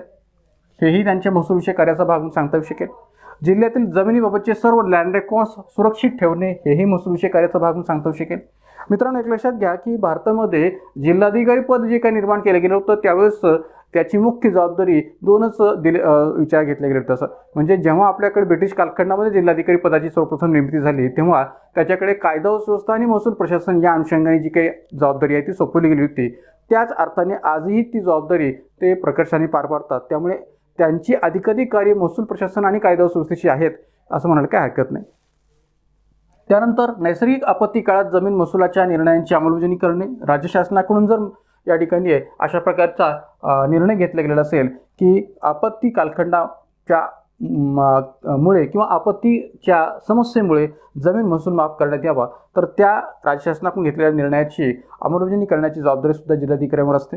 हेही त्यांच्या महसूल विषयक कार्याचा भाग म्हणून सांगता येऊ शकेल. जिल्ह्यातील जमिनीबाबतचे सर्व लँड रेकॉर्ड्स सुरक्षित ठेवणे हेही महसूल विषयक कार्याचा भाग म्हणून सांगता येऊ शकेल. मित्रांनो, एक लक्षात घ्या की भारतामध्ये जिल्हाधिकारी पद जे काही निर्माण केलं गेलं होतं त्यावेळेस त्याची मुख्य जबाबदारी दोनच विचार घेतले गेले होते. म्हणजे जेव्हा आपल्याकडे ब्रिटिश कालखंडामध्ये जिल्हाधिकारी पदाची सर्वप्रथम निर्मिती झाली तेव्हा त्याच्याकडे कायदा व सुव्यवस्था आणि महसूल प्रशासन या अनुषंगाने जी काही जबाबदारी आहे ती सोपवली गेली होती. त्याच अर्थाने आजही ती जबाबदारी ते प्रकर्षाने पार पाडतात. त्यामुळे त्यांची अधिकाधिक कार्य महसूल प्रशासन आणि कायदा व सुव्यवस्थेशी आहेत असं म्हणायला काही हरकत नाही. त्यानंतर नैसर्गिक आपत्ती काळात जमीन महसुलाच्या निर्णयांची अंमलबजावणी करणे. राज्य शासनाकडून जर या ठिकाणी अशा प्रकारचा निर्णय घेतला गेलेला असेल की आपत्ती कालखंडाच्या मुळे किंवा आपत्तीच्या समस्येमुळे जमीन महसूल माफ करण्यात यावा, तर त्या राज्य शासनाकडून घेतलेल्या निर्णयाची अंमलबजावणी करण्याची जबाबदारी सुद्धा जिल्हाधिकाऱ्यांवर असते.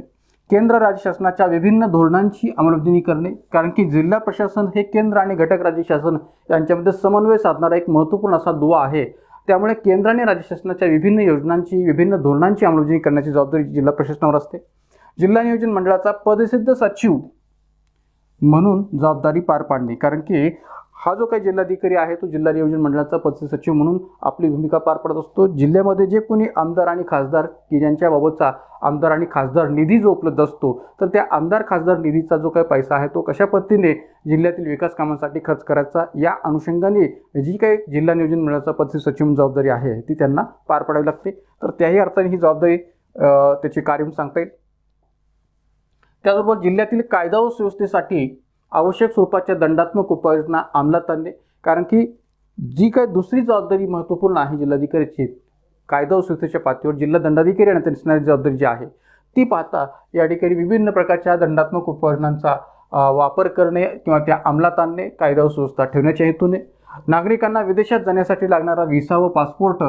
केंद्र राज्य शासनाच्या विभिन्न धोरणांची अंमलबजावणी करणे, कारण की जिल्हा प्रशासन हे केंद्र आणि घटक राज्य शासन यांच्यामध्ये समन्वय साधणारा एक महत्त्वपूर्ण असा दुवा आहे. त्यामुळे केंद्र आणि राज्य शासनाच्या विभिन्न योजनांची, विभिन्न धोरणांची अंमलबजावणी करण्याची जबाबदारी जिल्हा प्रशासनावर असते. जिल्हा नियोजन मंडळाचा पदसिद्ध सचिव म्हणून जबाबदारी पार पाडणे, कारण की हा जो काही जिल्हाधिकारी आहे तो जिल्हा नियोजन मंडळाचा पदसिद्ध सचिव म्हणून आपली भूमिका पार पाडत असतो. जिल्ह्यामध्ये जे कोणी आमदार आणि खासदार की ज्यांच्याबाबतचा आमदार आणि खासदार निधी जो उपलब्ध असतो, तर त्या आमदार खासदार निधीचा जो काही पैसा आहे तो कशा पद्धतीने जिल्ह्यातील विकास कामांसाठी खर्च करायचा या अनुषंगाने जी काही जिल्हा नियोजन मंडळाचा पदसिद्ध सचिव जबाबदारी आहे ती त्यांना पार पाडावी लागते. तर त्याही अर्थाने ही जबाबदारी त्याचे कार्य म्हणून सांगता येईल. त्याचबरोबर जिल्ह्यातील कायदा व सुव्यवस्थेसाठी आवश्यक स्वरूपाच्या दंडात्मक उपाययोजना अंमलात आणणे, कारण की जी काही दुसरी जबाबदारी महत्त्वपूर्ण आहे जिल्हाधिकाऱ्याची कायदा व सुव्यवस्थेच्या पातळीवर जिल्हा दंडाधिकारी आणि त्यांची जबाबदारी जी आहे ती पाहता या ठिकाणी विभिन्न प्रकारच्या दंडात्मक उपाययोजनांचा वापर करणे किंवा त्या अंमलात आणणे, कायदा व सुव्यवस्था ठेवण्याच्या हेतूने नागरिकांना विदेशात जाण्यासाठी लागणारा व्हिसा व पासपोर्ट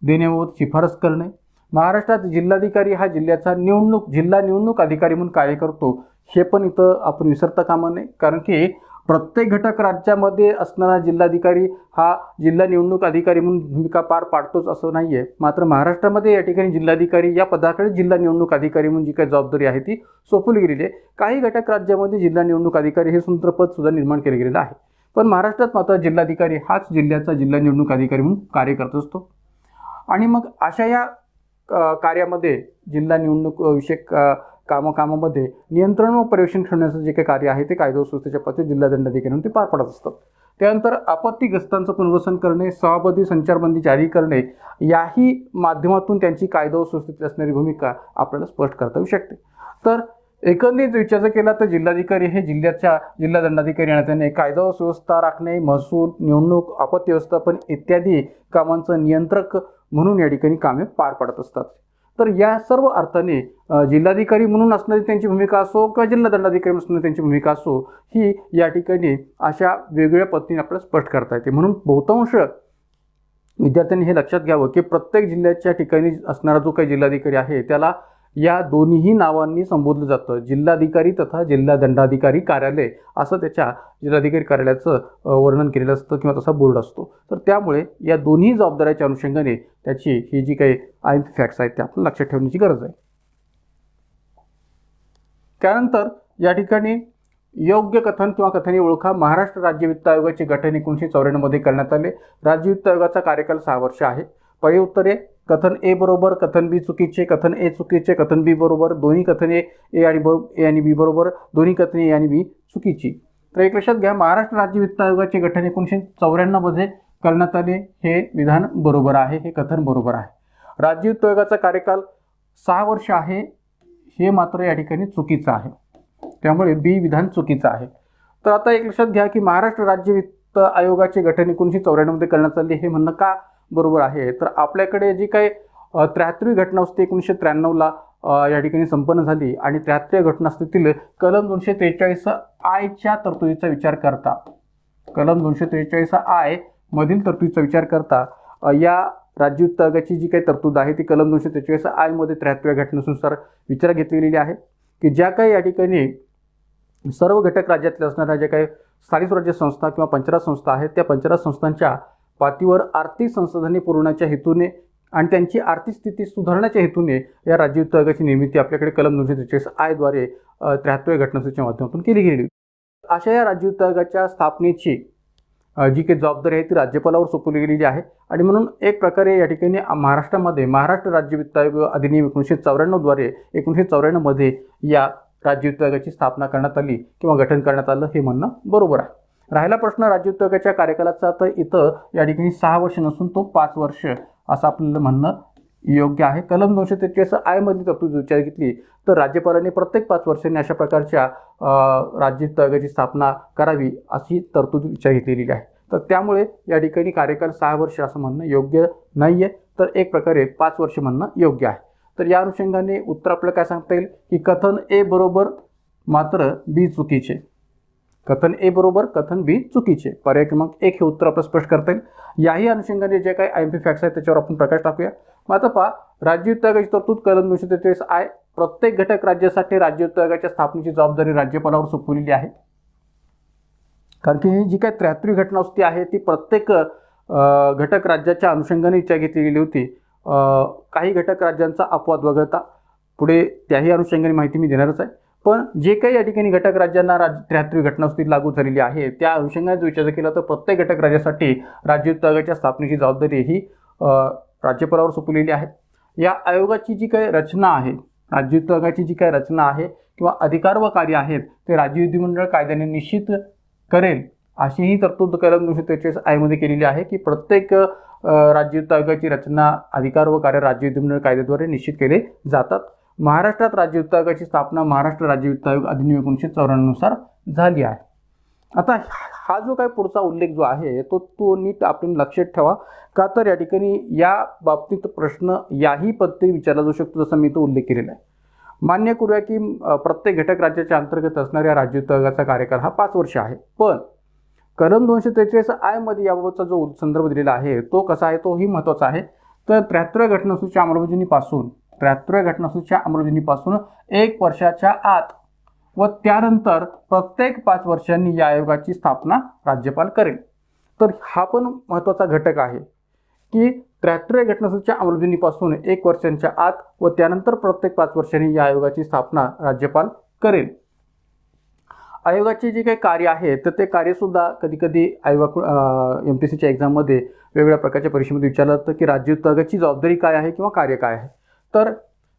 देण्याबाबत शिफारस करणे. महाराष्ट्रात जिल्हाधिकारी हा जिल्हा निवडणूक अधिकारी म्हणून कार्य करतो, हे पण इथं आपण विसरता कामा नये, कारण की प्रत्येक घटक राज्यामध्ये असणारा जिल्हाधिकारी हा जिल्हा निवडणूक अधिकारी म्हणून भूमिका पार पाडतोच असं नाही आहे. मात्र महाराष्ट्रामध्ये या ठिकाणी जिल्हाधिकारी या पदाकडे जिल्हा निवडणूक अधिकारी म्हणून जी काही जबाबदारी आहे ती सोपवली गेलेली आहे. काही घटक राज्यामध्ये जिल्हा निवडणूक अधिकारी हे स्वतंत्र पद सुद्धा निर्माण केले गेलेलं आहे, पण महाराष्ट्रात मात्र जिल्हाधिकारी हाच जिल्ह्याचा जिल्हा निवडणूक अधिकारी म्हणून कार्य करत असतो. आणि मग अशा या कार्यामध्ये जिल्हा निवडणूक विषयक कामामध्ये नियंत्रण व पर्यवेक्षण ठेवण्याचं जे काही कार्य आहे ते कायदा व सुव्यवस्थेच्या पातळीवर जिल्हा दंडाधिकारी म्हणून ते पार पाडत असतात. त्यानंतर आपत्तीग्रस्तांचं पुनर्वसन करणे, सभापती संचारबंदी जारी करणे याही माध्यमातून त्यांची कायदा व सुव्यवस्थेत असणारी भूमिका आपल्याला स्पष्ट करता येऊ शकते. तर एकंदरीत विचार केला तर जिल्हाधिकारी हे जिल्हा दंडाधिकारी आणि त्याने कायदा व सुव्यवस्था राखणे, महसूल, निवडणूक, आपत्ती व्यवस्थापन इत्यादी कामांचं नियंत्रक म्हणून या ठिकाणी कामे पार पाडत असतात. तर या सर्व अर्थाने जिल्हाधिकारी म्हणून असणारी त्यांची भूमिका असो किंवा जिल्हा दंडाधिकारी म्हणून असणारी त्यांची भूमिका असो, ही या ठिकाणी अशा वेगवेगळ्या पद्धतीने आपल्याला स्पष्ट करता येते. म्हणून बहुतांश विद्यार्थ्यांनी हे लक्षात घ्यावं की प्रत्येक जिल्ह्याच्या ठिकाणी असणारा जो काही जिल्हाधिकारी आहे त्याला या दोन्हीही नावांनी संबोधलं जातं. जिल्हाधिकारी तथा जिल्हा दंडाधिकारी कार्यालय असं त्याच्या जिल्हाधिकारी कार्यालयाचं वर्णन केलेलं असतं किंवा तसा बोर्ड असतो. तर त्यामुळे या दोन्ही जबाबदाऱ्याच्या अनुषंगाने त्याची ही जी काही IMP फॅक्ट्स आहेत त्या आपण लक्षात ठेवण्याची गरज आहे. त्यानंतर या ठिकाणी योग्य कथन किंवा कथने ओळखा. महाराष्ट्र राज्य वित्त आयोगाचे गठन 1994 मध्ये करण्यात आले. राज्य वित्त आयोगाचा कार्यकाल 6 वर्ष आहे. पर्यायी उत्तरे: कथन ए बरोबर, कथन बी चुकीचे, कथन ए चुकीचे, कथन बी बरोबर, दोन्ही कथने ए आणि बी बरोबर, दोन्ही कथने ए आणि बी चुकीची. तर एक लक्षात घ्या, महाराष्ट्र राज्य वित्त आयोगाचे गठन 1994 मध्ये करण्यात आले. हे विधान बरोबर आहे, हे कथन बरोबर आहे. राज्य वित्त आयोगाचा कार्यकाल 6 वर्ष आहे, हे मात्र या ठिकाणी चुकीचं आहे. त्यामुळे बी विधान चुकीचं आहे. तर आता एक लक्षात घ्या की महाराष्ट्र राज्य वित्त आयोगाचे गठन 1994 मध्ये करण्यात आले, हे म्हणणं का बरोबर आहे. तर आपल्याकडे जी काही 73वी घटनावस्ती 1993ला या ठिकाणी संपन्न झाली आणि 73व्या घटनावस्तीतील कलम 243 च्या तरतुदीचा विचार करता, कलम 243 मधील तरतुदीचा विचार करता या राज्य वित्त आयोगाची जी काही तरतूद आहे ती कलम 243 मध्ये 73व्या घटनेनुसार विचार घेतली गेलेली आहे की ज्या काही या ठिकाणी सर्व घटक राज्यातल्या असणाऱ्या ज्या काही स्थानिक स्वराज्य संस्था किंवा पंचराज संस्था आहेत त्या पंचराज संस्थांच्या पातळीवर आर्थिक संसाधने पुरवण्याच्या हेतूने आणि त्यांची आर्थिक स्थिती सुधारण्याच्या हेतूने या राज्य वित्त आयोगाची निर्मिती आपल्याकडे कलम 243 द्वारे 73व्या घटनावस्तीच्या माध्यमातून केली गेली. अशा या राज्य वित्त आयोगाच्या स्थापनेची जी काही जबाबदारी आहे ती राज्यपालावर सोपवली गेलेली आहे आणि म्हणून एक प्रकारे या ठिकाणी महाराष्ट्रामध्ये महाराष्ट्र राज्य वित्त आयोग अधिनियम 1994 द्वारे 1994 मध्ये या राज्य वित्त आयोगाची स्थापना करण्यात आली किंवा गठन करण्यात आलं, हे म्हणणं बरोबर आहे. राहिला प्रश्न राज्य वित्त आयोगाच्या कार्यकालाचा, तर इथं या ठिकाणी 6 वर्ष नसून तो 5 वर्ष असं आपल्याला म्हणणं योग्य आहे. कलम 243 मधली तरतूद विचार घेतली तर राज्यपालांनी प्रत्येक 5 वर्षांनी अशा प्रकारच्या राज्य वित्त आयोगाची स्थापना करावी अशी तरतूद विचार घेतलेली आहे. तर त्यामुळे या ठिकाणी कार्यकाल 6 वर्ष असं म्हणणं योग्य नाही आहे, तर एक प्रकारे 5 वर्ष म्हणणं योग्य आहे. तर या अनुषंगाने उत्तर आपल्याला काय सांगता येईल की कथन ए बरोबर मात्र बी चुकीचे. कथन ए बरोबर, कथन बी चुकीचे. पर्याय क्रमांक 1 हे उत्तर आपल्याला स्पष्ट करता येईल. याही अनुषंगाने जे काही IMP फॅक्ट्स आहेत त्याच्यावर आपण प्रकाश टाकूया. मग आता पहा, राज्य वित्त आयोगाची तरतूद कलम 243 प्रत्येक घटक राज्यासाठी राज्य वित्त आयोगाच्या स्थापनेची जबाबदारी राज्यपालावर सोपवलेली आहे. कारण की ही जी काही 73वी घटनावस्ती आहे ती प्रत्येक घटक राज्याच्या अनुषंगाने विचार घेतली गेली होती. काही घटक राज्यांचा अपवाद वगळता पुढे त्याही अनुषंगाने माहिती मी देणारच आहे. पण जे काही या ठिकाणी घटक राज्यांना 73वी घटनावस्ती लागू झालेली आहे त्या अनुषंगाने जर विचार केला तर प्रत्येक घटक राज्यासाठी राज्य वित्त आयोगाच्या स्थापनेची जबाबदारी ही राज्यपालावर सोपवलेली आहे. या आयोगाची जी काही रचना आहे, राज्य वित्त आयोगाची जी काही रचना आहे किंवा अधिकार व कार्य आहेत ते राज्य विधिमंडळ कायद्याने निश्चित करेल अशी ही तरतूद कलम 243 मध्ये केलेली आहे की प्रत्येक राज्य वित्त आयोगाची रचना, अधिकार व कार्य राज्य विधिमंडळ कायद्याद्वारे निश्चित केले जातात. महाराष्ट्रात राज्य वित्त आयोगाची स्थापना महाराष्ट्र राज्य वित्त आयोग अधिनियम 1994 नुसार झाली आहे. आता हा जो काय पुढचा उल्लेख जो आहे तो नीट आपण लक्षात ठेवा, का तर या ठिकाणी या बाबतीत प्रश्न याही पद्धतीने विचारला जाऊ शकतो जसं मी तो उल्लेख केलेला आहे. मान्य करूया की प्रत्येक घटक राज्याच्या अंतर्गत असणाऱ्या राज्य वित्त आयोगाचा कार्यकाल हा 5 वर्ष आहे. पण कलम 243 मध्ये याबाबतचा जो संदर्भ दिलेला आहे तो कसा आहे, तोही महत्त्वाचा आहे. तर 73व्या घटनावस्तीच्या अंमलबजावणीपासून 1 वर्षाच्या आत व त्यानंतर प्रत्येक 5 वर्षांनी या आयोगाची स्थापना राज्यपाल करेल. तर हा पण महत्त्वाचा घटक आहे की 73व्या घटनावस्तीच्या अंमलबजावणीपासून 1 वर्षांच्या आत व त्यानंतर प्रत्येक 5 वर्षांनी या आयोगाची स्थापना राज्यपाल करेल. आयोगाचे जे काही कार्य आहे तर ते कार्यसुद्धा कधीकधी आयोगाकडून MPSCच्या एक्झाममध्ये वेगवेगळ्या प्रकारच्या परीक्षेमध्ये विचारलं जातं की राज्य वित्त आयोगाची जबाबदारी काय आहे किंवा कार्य काय आहे. तर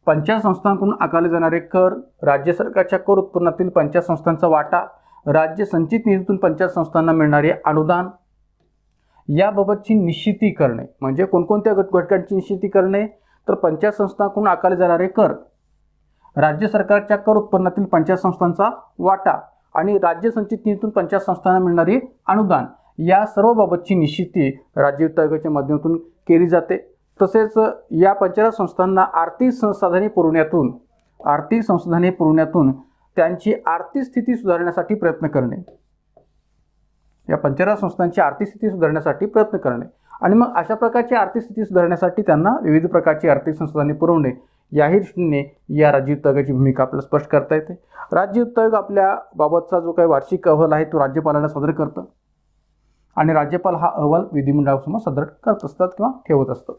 पंचायत संस्थांकडून आकारले जाणारे कर, राज्य सरकारच्या कर उत्पन्नातील पंचायत संस्थांचा वाटा, राज्य संचित निधीतून पंचायत संस्थांना मिळणारे अनुदान याबाबतची निश्चिती करणे. म्हणजे कोणकोणत्या घटकांची निश्चिती करणे, तर पंचायत संस्थांकडून आकारले जाणारे कर, राज्य सरकारच्या कर उत्पन्नातील पंचायत संस्थांचा वाटा आणि राज्य संचित निधीतून पंचायत संस्थांना मिळणारे अनुदान या सर्व बाबतची निश्चिती राज्य वित्त आयोगाच्या माध्यमातून केली जाते. तसेच या पंचायत संस्थांना आर्थिक संसाधने पुरवण्यातून त्यांची आर्थिक स्थिती सुधारण्यासाठी प्रयत्न करणे, या पंचायत संस्थांची आर्थिक स्थिती सुधारण्यासाठी प्रयत्न करणे आणि मग अशा प्रकारची आर्थिक स्थिती सुधारण्यासाठी त्यांना विविध प्रकारची आर्थिक संसाधने पुरवणे, याही दृष्टीने या राज्य वित्त आयोगाची भूमिका आपल्याला स्पष्ट करता येते. राज्य वित्त आयोग आपल्या बाबतचा जो काही वार्षिक अहवाल आहे तो राज्यपालांना सादर करतं आणि राज्यपाल हा अहवाल विधिमंडळासमोर सादर करत असतात किंवा ठेवत असतात.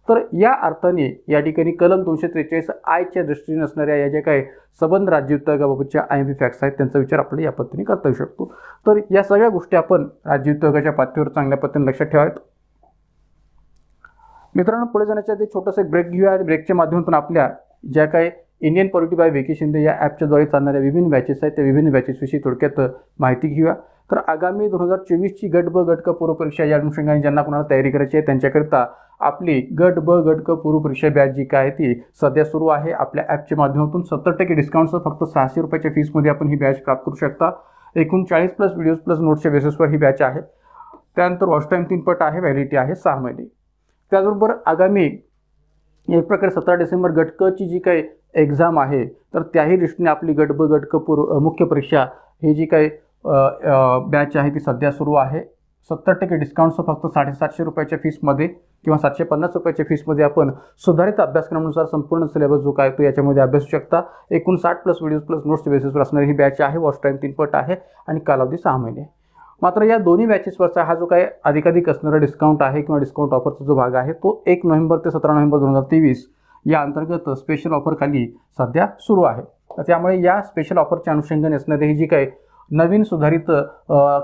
तर या अर्थाने या ठिकाणी कलम 243 आयच्या दृष्टीने असणाऱ्या या ज्या काही संबंध राज्य वित्त आयोगाबाबतच्या IMP फॅक्ट्स आहेत त्यांचा विचार आपल्याला या पद्धतीने करता येऊ शकतो. तर या सगळ्या गोष्टी आपण राज्य वित्त आयोगाच्या पातळीवर चांगल्या पद्धतीने लक्षात ठेवाव्यात. मित्रांनो, पुढे जाण्याच्या आधी छोटंसं एक ब्रेक घेऊया आणि ब्रेकच्या माध्यमातून आपल्या ज्या काही Indian polity bye Vicky Shinde या ॲपच्याद्वारे चालणाऱ्या विभिन्न बॅचेस आहेत त्या विभिन्न बॅचेसविषयी थोडक्यात माहिती घेऊया. तर आगामी 2024ची गट ब गट क पूर्व परीक्षा या अनुषंगाने ज्यांना कोणाला तयारी करायची आहे त्यांच्याकरिता आपली गट ब गट क पूर्व परीक्षा बॅच जी काय ती सध्या सुरू आहे. आपल्या ॲपच्या माध्यमातून 70% डिस्काउंटसह फक्त 600 रुपयाच्या फीसमध्ये आपण ही बॅच प्राप्त करू शकता. एकूण 40+ व्हिडिओज प्लस नोट्सच्या बेसिसवर ही बॅच आहे. त्यानंतर वॉच टाईम 3 पट आहे, व्हॅलिडिटी आहे 6 महिने. त्याचबरोबर आगामी एक प्रकारे 17 डिसेंबर गट क ची जी काही एक्झाम आहे तर त्याही दृष्टीने आपली गट ब गट क पूर्व मुख्य परीक्षा ही जी काही बॅच आहे ती सध्या सुरू आहे. 70% डिस्काउंटसह फक्त 750 रुपयाच्या फीसमध्ये किंवा 750 रुपयाच्या फीसमध्ये आपण सुधारित अभ्यासक्रमानुसार संपूर्ण सिलेबस जो काय तो याच्यामध्ये अभ्यासू शकता. एकूण 60+ व्हिडिओज प्लस नोट्सच्या बेसिसवर असणारी ही बॅच आहे. वॉच टाईम 3 पट आहे आणि कालावधी 6 महिने. मात्र या दोन्ही बॅचेसवरचा हा जो काही अधिकाधिक असणारा डिस्काउंट आहे किंवा डिस्काउंट ऑफरचा जो भाग आहे तो 1 नोव्हेंबर ते 17 नोव्हेंबर 2023 या अंतर्गत स्पेशल ऑफर खाली सध्या सुरू आहे. त्यामुळे या स्पेशल ऑफरच्या अनुषंगाने असणारी ही जी काही नवीन सुधारित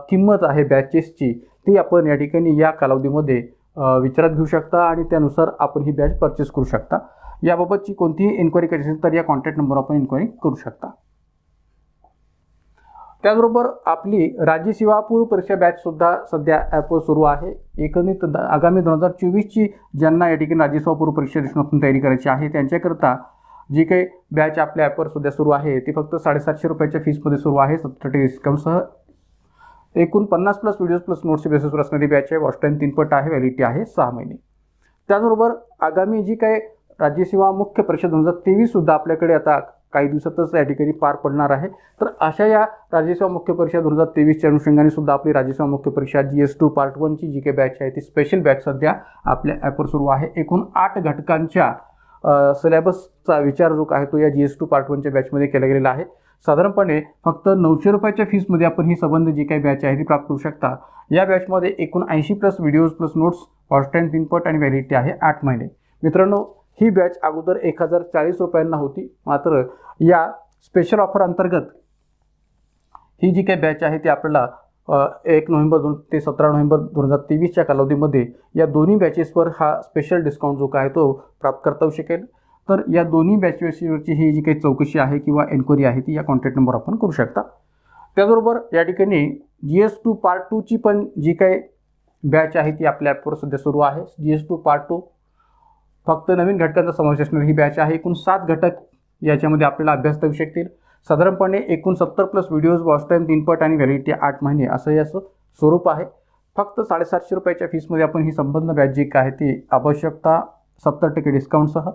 किंमत आहे बॅचेसची ती आपण या ठिकाणी या कालावधीमध्ये विचारात घेऊ शकता आणि त्यानुसार आपण ही बॅच परचेस करू शकता. याबाबतची कोणतीही इन्क्वायरी करायची असेल तर या कॉन्टॅक्ट नंबरवर आपण इन्क्वायरी करू शकता. त्याचबरोबर आपली राज्य सेवा पूर्व परीक्षा बॅचसुद्धा सध्या ॲपवर सुरू आहे. एकंदरीत आगामी 2024ची ज्यांना या ठिकाणी राज्य सेवा पूर्व परीक्षा दृष्टीने तयारी करायची आहे त्यांच्याकरता जी काही बॅच आपल्या ॲपवर सध्या सुरू आहे ती फक्त 750 रुपयाच्या फीसमध्ये सुरू आहे. 70% डिस्काउंटसह एकूण 50+ व्हिडिओज प्लस नोट्सच्या बेसिसवर असणारी बॅच आहे. वॉच टाईम 3 पट आहे, व्हॅलिडिटी आहे 6 महिने. त्याचबरोबर आगामी जी काही राज्य सेवा मुख्य परीक्षा 2023 सुद्धा आपल्याकडे आता काही दिवसातच या ठिकाणी पार पडणार आहे. तर अशा या राज्यसेवा मुख्य परीक्षा 2023च्या अनुषंगाने सुद्धा आपली राज्यसेवा मुख्य परीक्षा GS2 पार्ट 1 ची जी काही बॅच आहे ती स्पेशल बॅच सध्या आपल्या ॲपवर सुरू आहे. एकूण 8 घटकांच्या सिलेबसचा विचार जो आहे तो या GS2 पार्ट 1च्या बॅचमध्ये केला गेलेला आहे. साधारणपणे फक्त 900 रुपयाच्या फीसमध्ये आपण ही संबंध जी काही बॅच आहे ती प्राप्त करू शकता. या बॅचमध्ये एकूण 80+ videos plus notes, watch time 3 पट आणि व्हॅलिडिटी आहे 8 महिने. मित्रांनो, ही बॅच अगोदर 1040 रुपयांना होती. मात्र या स्पेशल ऑफर अंतर्गत ही जी काही बॅच आहे ती आपल्याला 1 नोव्हेंबर ते 17 नोव्हेंबर 2023च्या कालावधीमध्ये या दोन्ही बॅचेसवर हा स्पेशल डिस्काउंट जो काय तो प्राप्त करता येऊ शकेल. तर या दोन्ही बॅचेसवरची ही जी काही चौकशी आहे किंवा एन्क्वायरी आहे ती या कॉन्टॅक्ट नंबर आपण करू शकता. त्याचबरोबर या ठिकाणी GS2 पार्ट 2 ची पण जी काही बॅच आहे ती आपल्या ॲपवर सध्या सुरू आहे. GS2 पार्ट 2 फक्त नवीन घटकांचा समावेश असणारी ही बॅच आहे. एकूण 7 घटक याच्यामध्ये आपल्याला अभ्यासता येऊ शकतील. साधारणपणे एकूण 70+ व्हिडिओज, वॉच टाईम 3 पट आणि व्हॅलिडिटी 8 महिने असं याचं स्वरूप आहे. फक्त 750 रुपयाच्या फीसमध्ये आपण ही संबंध बॅच जी काय आहे ती आवश्यकता 70% डिस्काउंटसह.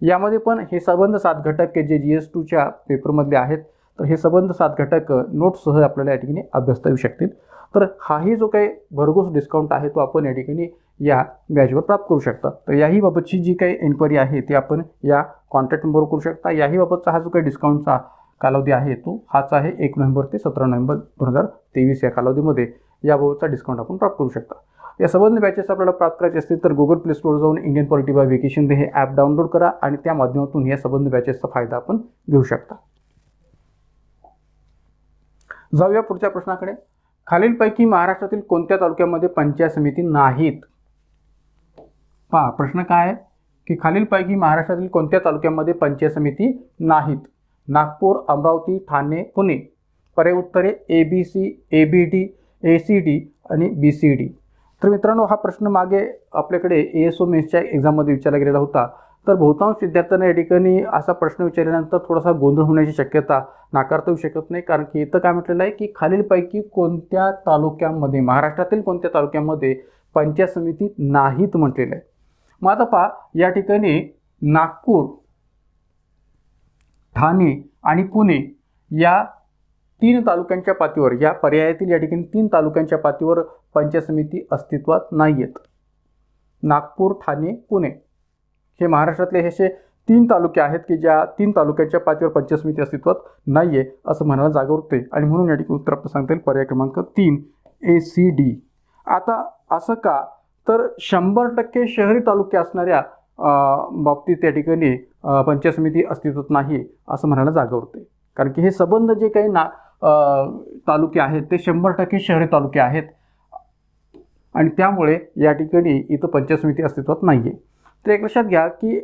यामध्ये पण हे संबंध 7 घटक जे GS2च्या पेपरमधले आहेत तर हे संबंध 7 घटक नोट्ससह आपल्याला या ठिकाणी अभ्यासता येऊ शकतील. तर हाही जो काही भरघोस डिस्काउंट आहे तो आपण या ठिकाणी या बॅचवर प्राप्त करू शकता. तर याही बाबतची जी काही एन्क्वायरी आहे ती आपण या कॉन्टॅक्ट नंबरवर करू शकता. याही बाबतचा हा जो काही डिस्काउंटचा कालावधी आहे तो हाच आहे. 1 नोव्हेंबर ते 17 नोव्हेंबर 2023 या कालावधीमध्ये याबाबतचा डिस्काउंट आपण प्राप्त करू शकता. या संबंध बॅचेस आपल्याला प्राप्त करायचे असतील तर गुगल प्ले स्टोअर जाऊन Indian polity bye Vicky Shinde हे ॲप डाउनलोड करा आणि त्या माध्यमातून या संबंध बॅचेसचा फायदा आपण घेऊ शकता. जाऊया पुढच्या प्रश्नाकडे. खालीलपैकी महाराष्ट्रातील कोणत्या तालुक्यामध्ये पंचायत समिती नाहीत? पहा प्रश्न काय आहे की खालीलपैकी महाराष्ट्रातील कोणत्या तालुक्यामध्ये पंचायत समिती नाहीत? नागपूर, अमरावती, ठाणे, पुणे. पर्याय उत्तरे ABC, ABD, ACD आणि BCD. तर मित्रांनो, हा प्रश्न मागे आपल्याकडे ASO मेन्सच्या एक्झाममध्ये विचारला गेलेला होता. तर बहुतांश विद्यार्थ्यांना या ठिकाणी असा प्रश्न विचारल्यानंतर थोडासा गोंधळ होण्याची शक्यता नाकारता येऊ शकत नाही. कारण की इथं काय म्हटलेलं आहे की खालीलपैकी कोणत्या तालुक्यामध्ये, महाराष्ट्रातील कोणत्या तालुक्यामध्ये पंचायत समिती नाहीत म्हटलेलं आहे. मग आता पहा, या ठिकाणी नागपूर, ठाणे आणि पुणे या 3 तालुक्यांच्या पातळीवर, या पर्यायातील या ठिकाणी 3 तालुक्यांच्या पातळीवर पंचायत समिती अस्तित्वात नाही आहेत. नागपूर, ठाणे, पुणे हे महाराष्ट्रातले हे 3 तालुके आहेत की ज्या 3 तालुक्यांच्या पातळीवर पंचायत समिती अस्तित्वात नाही आहे असं म्हणायला जागा उरते. आणि म्हणून या ठिकाणी उत्तर आपलं सांगता येईल पर्याय क्रमांक 3 ACD. आता असं का, तर 100% शहरी तालुके असणाऱ्या बाबतीत त्या ठिकाणी पंचायत समिती अस्तित्वात नाही असं म्हणायला जागा उरते. कारण की हे संबंध जे काही तालुके आहेत ते 100% शहरी तालुके आहेत आणि त्यामुळे या ठिकाणी इथं पंचायत समिती अस्तित्वात नाही आहे. तर एक लक्षात घ्या की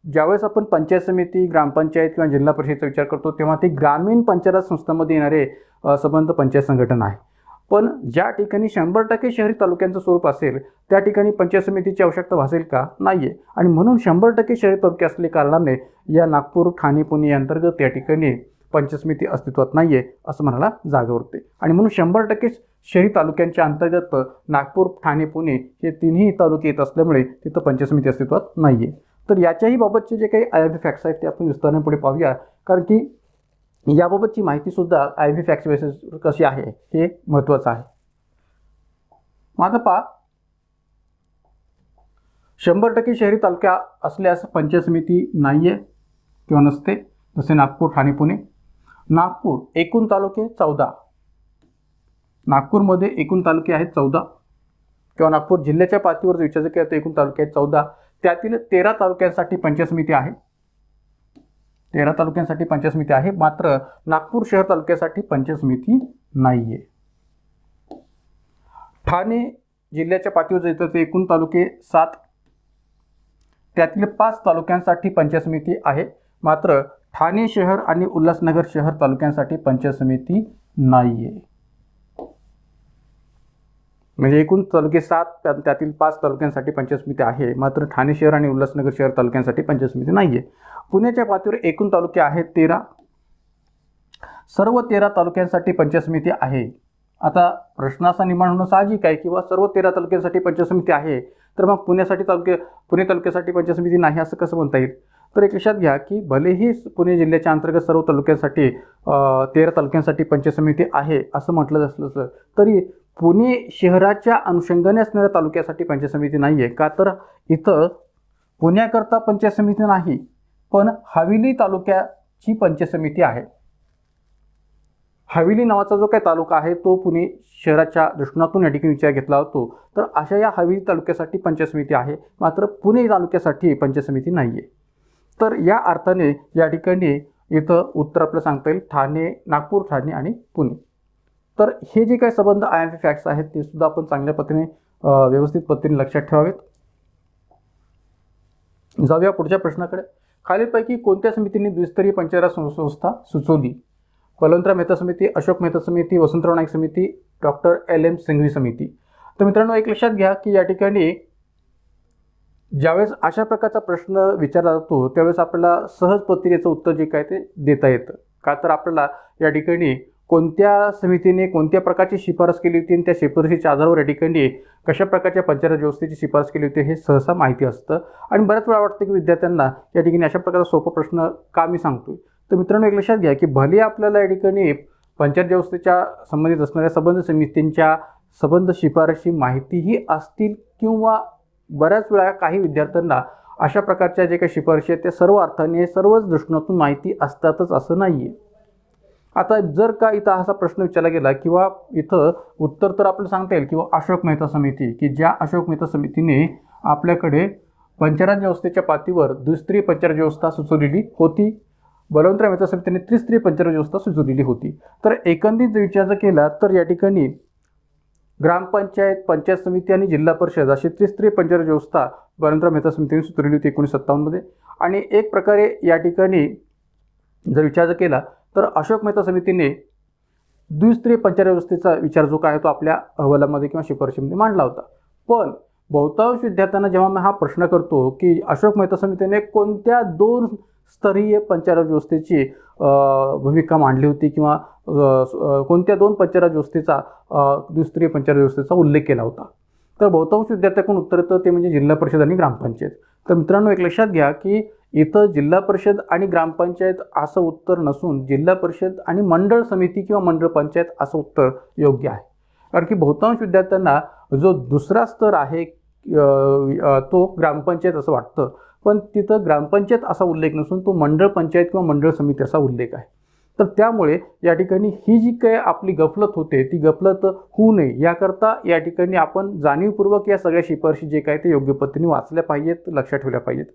ज्यावेळेस आपण पंचायत समिती, ग्रामपंचायत किंवा जिल्हा परिषदेचा विचार करतो तेव्हा ते ग्रामीण पंचायत संस्थांमध्ये येणारे संबंध पंचायत संघटना आहे. पण ज्या ठिकाणी 100% शहरी तालुक्यांचं स्वरूप असेल त्या ठिकाणी पंचायत समितीची आवश्यकता भासेल का, नाही आहे. आणि म्हणून 100% शहरी तालुके असल्या कारणाने या नागपूर, ठाणे, पुणे अंतर्गत या ठिकाणी पंचायत समिती अस्तित्वात नाही आहे असं म्हणायला जागा उरते. आणि म्हणून 100% शहरी तालुक्यांच्या अंतर्गत नागपूर, ठाणे, पुणे हे 3ही तालुके येत असल्यामुळे तिथं पंचायत समिती अस्तित्वात नाही आहे. तर याच्याही बाबतचे जे काही IMP फॅक्ट्स आहेत ते आपण विस्ताराने पुढे पाहूया, कारण की याबाबतची माहितीसुद्धा IMP फॅक्ट्स बेसिस कशी आहे हे महत्त्वाचं आहे. मग आता पहा, 100% शहरी तालुका असल्यास पंचायत समिती नाही आहे किंवा नसते, जसे नागपूर, ठाणे, पुणे. नागपूर एकूण तालुके 14, नागपूरमध्ये एकूण तालुके आहेत 14 किंवा नागपूर जिल्ह्याच्या पातळीवर जर विचार केला तर एकूण तालुके आहेत 14. त्यातील 13 तालुक्यांसाठी पंचायत समिती आहे, 13 तालुक्यांसाठी पंचायत समिती आहे. मात्र नागपूर शहर तालुक्यासाठी पंचायत समिती नाही आहे. ठाणे जिल्ह्याच्या पातळीवर जर तर एकूण तालुके 7, त्यातील 5 तालुक्यांसाठी पंचायत समिती आहे. मात्र ठाणे शहर आणि उल्हासनगर शहर तालुक्यांसाठी पंचायत समिती नाही आहे. म्हणजे एकूण तालुके 7, त्यातील 5 तालुक्यांसाठी पंचायत समिती आहे. मात्र ठाणे शहर आणि उल्हासनगर शहर तालुक्यांसाठी पंचायत समिती नाही आहे. पुण्याच्या पातळीवर एकूण तालुके आहेत 13, सर्व 13 तालुक्यांसाठी पंचायत समिती आहे. आता प्रश्न असा निर्माण होणं साहजिक आहे किंवा सर्व 13 तालुक्यांसाठी पंचायत समिती आहे, तर मग पुणे तालुक्यासाठी पंचायत समिती नाही असं कसं म्हणता येईल? तर एक लक्षात घ्या की भलेही पुणे जिल्ह्याच्या अंतर्गत सर्व तालुक्यांसाठी 13 तालुक्यांसाठी पंचायत समिती आहे असं म्हटलं असलं तरी पुणे शहराच्या अनुषंगाने असणाऱ्या तालुक्यासाठी पंचायत समिती नाही आहे. का तर इथं पुण्याकरता पंचायत समिती नाही, पण हवेली तालुक्याची पंचायत समिती आहे. हवेली नावाचा जो काही तालुका आहे तो पुणे शहराच्या दृष्टिकोनातून या ठिकाणी विचार घेतला होतो. तर अशा या हवेली तालुक्यासाठी पंचायत समिती आहे, मात्र पुणे तालुक्यासाठी पंचायत समिती नाही आहे. तर या अर्थाने या ठिकाणी इथं उत्तर आपलं सांगता येईल ठाणे, नागपूर, ठाणे आणि पुणे. तर हे जे काही संबंध IMP फॅक्ट्स आहेत ते सुद्धा आपण चांगल्या पद्धतीने व्यवस्थित पद्धतीने लक्षात ठेवावेत. जाऊया पुढच्या प्रश्नाकडे. खालीलपैकी कोणत्या समितीने द्विस्तरीय पंचायत राज संस्था सुचवली? बलवंतराव मेहता समिती, अशोक मेहता समिती, वसंतराव नाईक समिती, डॉक्टर LM सिंघवी समिती. तर मित्रांनो एक लक्षात घ्या की या ठिकाणी ज्यावेळेस अशा प्रकारचा प्रश्न विचारला जातो त्यावेळेस आपल्याला सहज पद्धतीने उत्तर जे काय ते देता येतं. का तर आपल्याला या ठिकाणी कोणत्या समितीने कोणत्या प्रकारची शिफारस केली होती आणि त्या शिफारशीच्या आधारावर या ठिकाणी कशा प्रकारच्या पंचायत व्यवस्थेची शिफारस केली होती हे सहसा माहिती असतं. आणि बऱ्याच वेळा वाटतं की विद्यार्थ्यांना या ठिकाणी अशा प्रकारचा सोपा प्रश्न का मी सांगतोय. तर मित्रांनो एक लक्षात घ्या की भले आपल्याला या ठिकाणी पंचायत व्यवस्थेच्या संबंधित असणाऱ्या संबंध समितींच्या संबंध शिफारशी माहितीही असतील किंवा बऱ्याच वेळा काही विद्यार्थ्यांना अशा प्रकारच्या जे काही शिफारशी आहेत त्या सर्व अर्थाने सर्वच दृष्टिकोनातून माहिती असतातच असं नाही आहे. आता जर का इथं असा प्रश्न विचारला गेला किंवा इथं उत्तर तर आपल्याला सांगता येईल किंवा अशोक मेहता समिती की ज्या अशोक मेहता समितीने आपल्याकडे पंचायत व्यवस्थेच्या पातळीवर द्विस्तरीय पंचायत व्यवस्था सुचवलेली होती. बलवंतराव मेहता समितीने त्रिस्तरीय पंचायत व्यवस्था सुचवलेली होती. तर एकंदरीत विचार जर केला तर या ठिकाणी ग्रामपंचायत, पंचायत समिती आणि जिल्हा परिषद अशी त्रिस्तरीय पंचायत व्यवस्था बलवंतराव मेहता समितीने सुचवलेली होती 1957 मध्ये. आणि एक प्रकारे या ठिकाणी जर विचार केला तर अशोक मेहता समितीने द्विस्तरीय पंचायत व्यवस्थेचा विचार जो काय तो आपल्या अहवालामध्ये किंवा शिफारशीमध्ये मांडला होता. पण बहुतांश विद्यार्थ्यांना जेव्हा मी हा प्रश्न करतो की अशोक मेहता समितीने कोणत्या 2 स्तरीय पंचायत व्यवस्थेची भूमिका मांडली होती किंवा कोणत्या 2 पंचायत व्यवस्थेचा द्विस्तरीय पंचायत व्यवस्थेचा उल्लेख केला होता. तर बहुतांश विद्यार्थ्यांकडून उत्तर येतं ते म्हणजे जिल्हा परिषद आणि ग्रामपंचायत. तर मित्रांनो एक लक्षात घ्या की इथं जिल्हा परिषद आणि ग्रामपंचायत असं उत्तर नसून जिल्हा परिषद आणि मंडळ समिती किंवा मंडळ पंचायत असं उत्तर योग्य आहे. कारण की बहुतांश विद्यार्थ्यांना जो दुसरा स्तर आहे तो ग्रामपंचायत असं वाटतं, पण तिथं ग्रामपंचायत असा उल्लेख नसून तो मंडळ पंचायत किंवा मंडळ समिती असा उल्लेख आहे. तर त्यामुळे या ठिकाणी ही जी काही आपली गफलत होते ती गफलत होऊ नये याकरता या ठिकाणी आपण जाणीवपूर्वक या सगळ्या शिफारशी जे काय ते योग्य पद्धतीने वाचल्या पाहिजेत, लक्षात ठेवल्या पाहिजेत.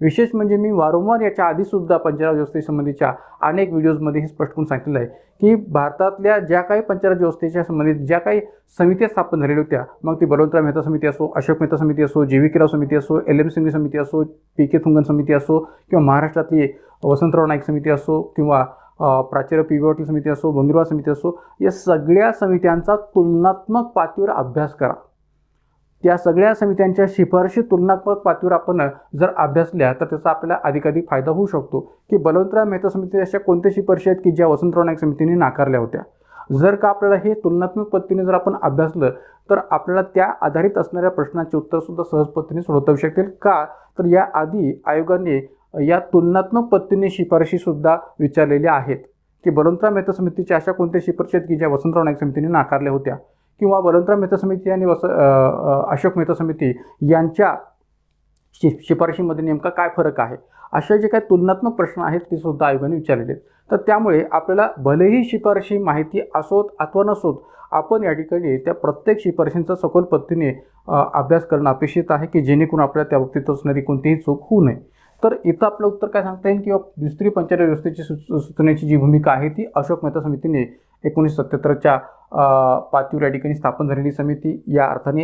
विशेष म्हणजे मी वारंवार याच्या आधीसुद्धा पंचायत व्यवस्थेसंबंधीच्या अनेक व्हिडिओजमध्ये हे स्पष्ट करून सांगितलं आहे की भारतातल्या ज्या काही पंचायत व्यवस्थेच्या संबंधित ज्या काही समित्या स्थापन झालेल्या होत्या, मग ती बलवंतराव मेहता समिती असो, अशोक मेहता समिती असो, जी.व्ही.के. राव समिती असो, एल.एम. सिंघवी समिती असो, पी.के. थुंगन समिती असो किंवा महाराष्ट्रातली वसंतराव नाईक समिती असो किंवा प्राचार्य पी.बी. पाटील समिती असो, भंगीरवार समिती असो, या सगळ्या समित्यांचा तुलनात्मक पातळीवर अभ्यास करा. त्या सगळ्या समित्यांच्या शिफारशी तुलनात्मक पातळीवर आपण जर अभ्यासल्या तर त्याचा आपल्याला अधिकाधिक फायदा होऊ शकतो की बलवंतराव मेहता समिती अशा कोणत्या शिफारशी आहेत की ज्या वसंतराव नाईक समितीने नाकारल्या होत्या. जर का आपल्याला हे तुलनात्मक पद्धतीने जर आपण अभ्यासलं तर आपल्याला त्या आधारित असणाऱ्या प्रश्नांची उत्तरसुद्धा सहज पद्धतीने सोडवता येऊ शकतील. का तर या आधी आयोगाने या तुलनात्मक पद्धतीने शिफारशीसुद्धा विचारलेल्या आहेत की बलवंतराव मेहता समितीच्या अशा कोणत्या शिफारशी आहेत की ज्या वसंतराव नाईक समितीने नाकारल्या होत्या किंवा बलवंतराव मेहता समिती आणि अशोक मेहता समिती यांच्या शिफारशीमध्ये नेमका काय फरक आहे, अशा जे काही तुलनात्मक प्रश्न आहेत ते सुद्धा आयोगाने विचारलेले आहेत. तर त्यामुळे आपल्याला भलेही शिफारशी माहिती असोत अथवा नसोत आपण या ठिकाणी त्या प्रत्येक शिफारशींचा सखोल पद्धतीने अभ्यास करणं अपेक्षित आहे की जेणेकरून आपल्याला त्या बाबतीत असणारी कोणतीही चूक होऊ नये. तर इथं आपलं उत्तर काय सांगता येईल किंवा दुसरी पंचायत व्यवस्थेची सुचण्याची जी भूमिका आहे ती अशोक मेहता समितीने 1977च्या पातळीवर या ठिकाणी स्थापन झालेली समिती या अर्थाने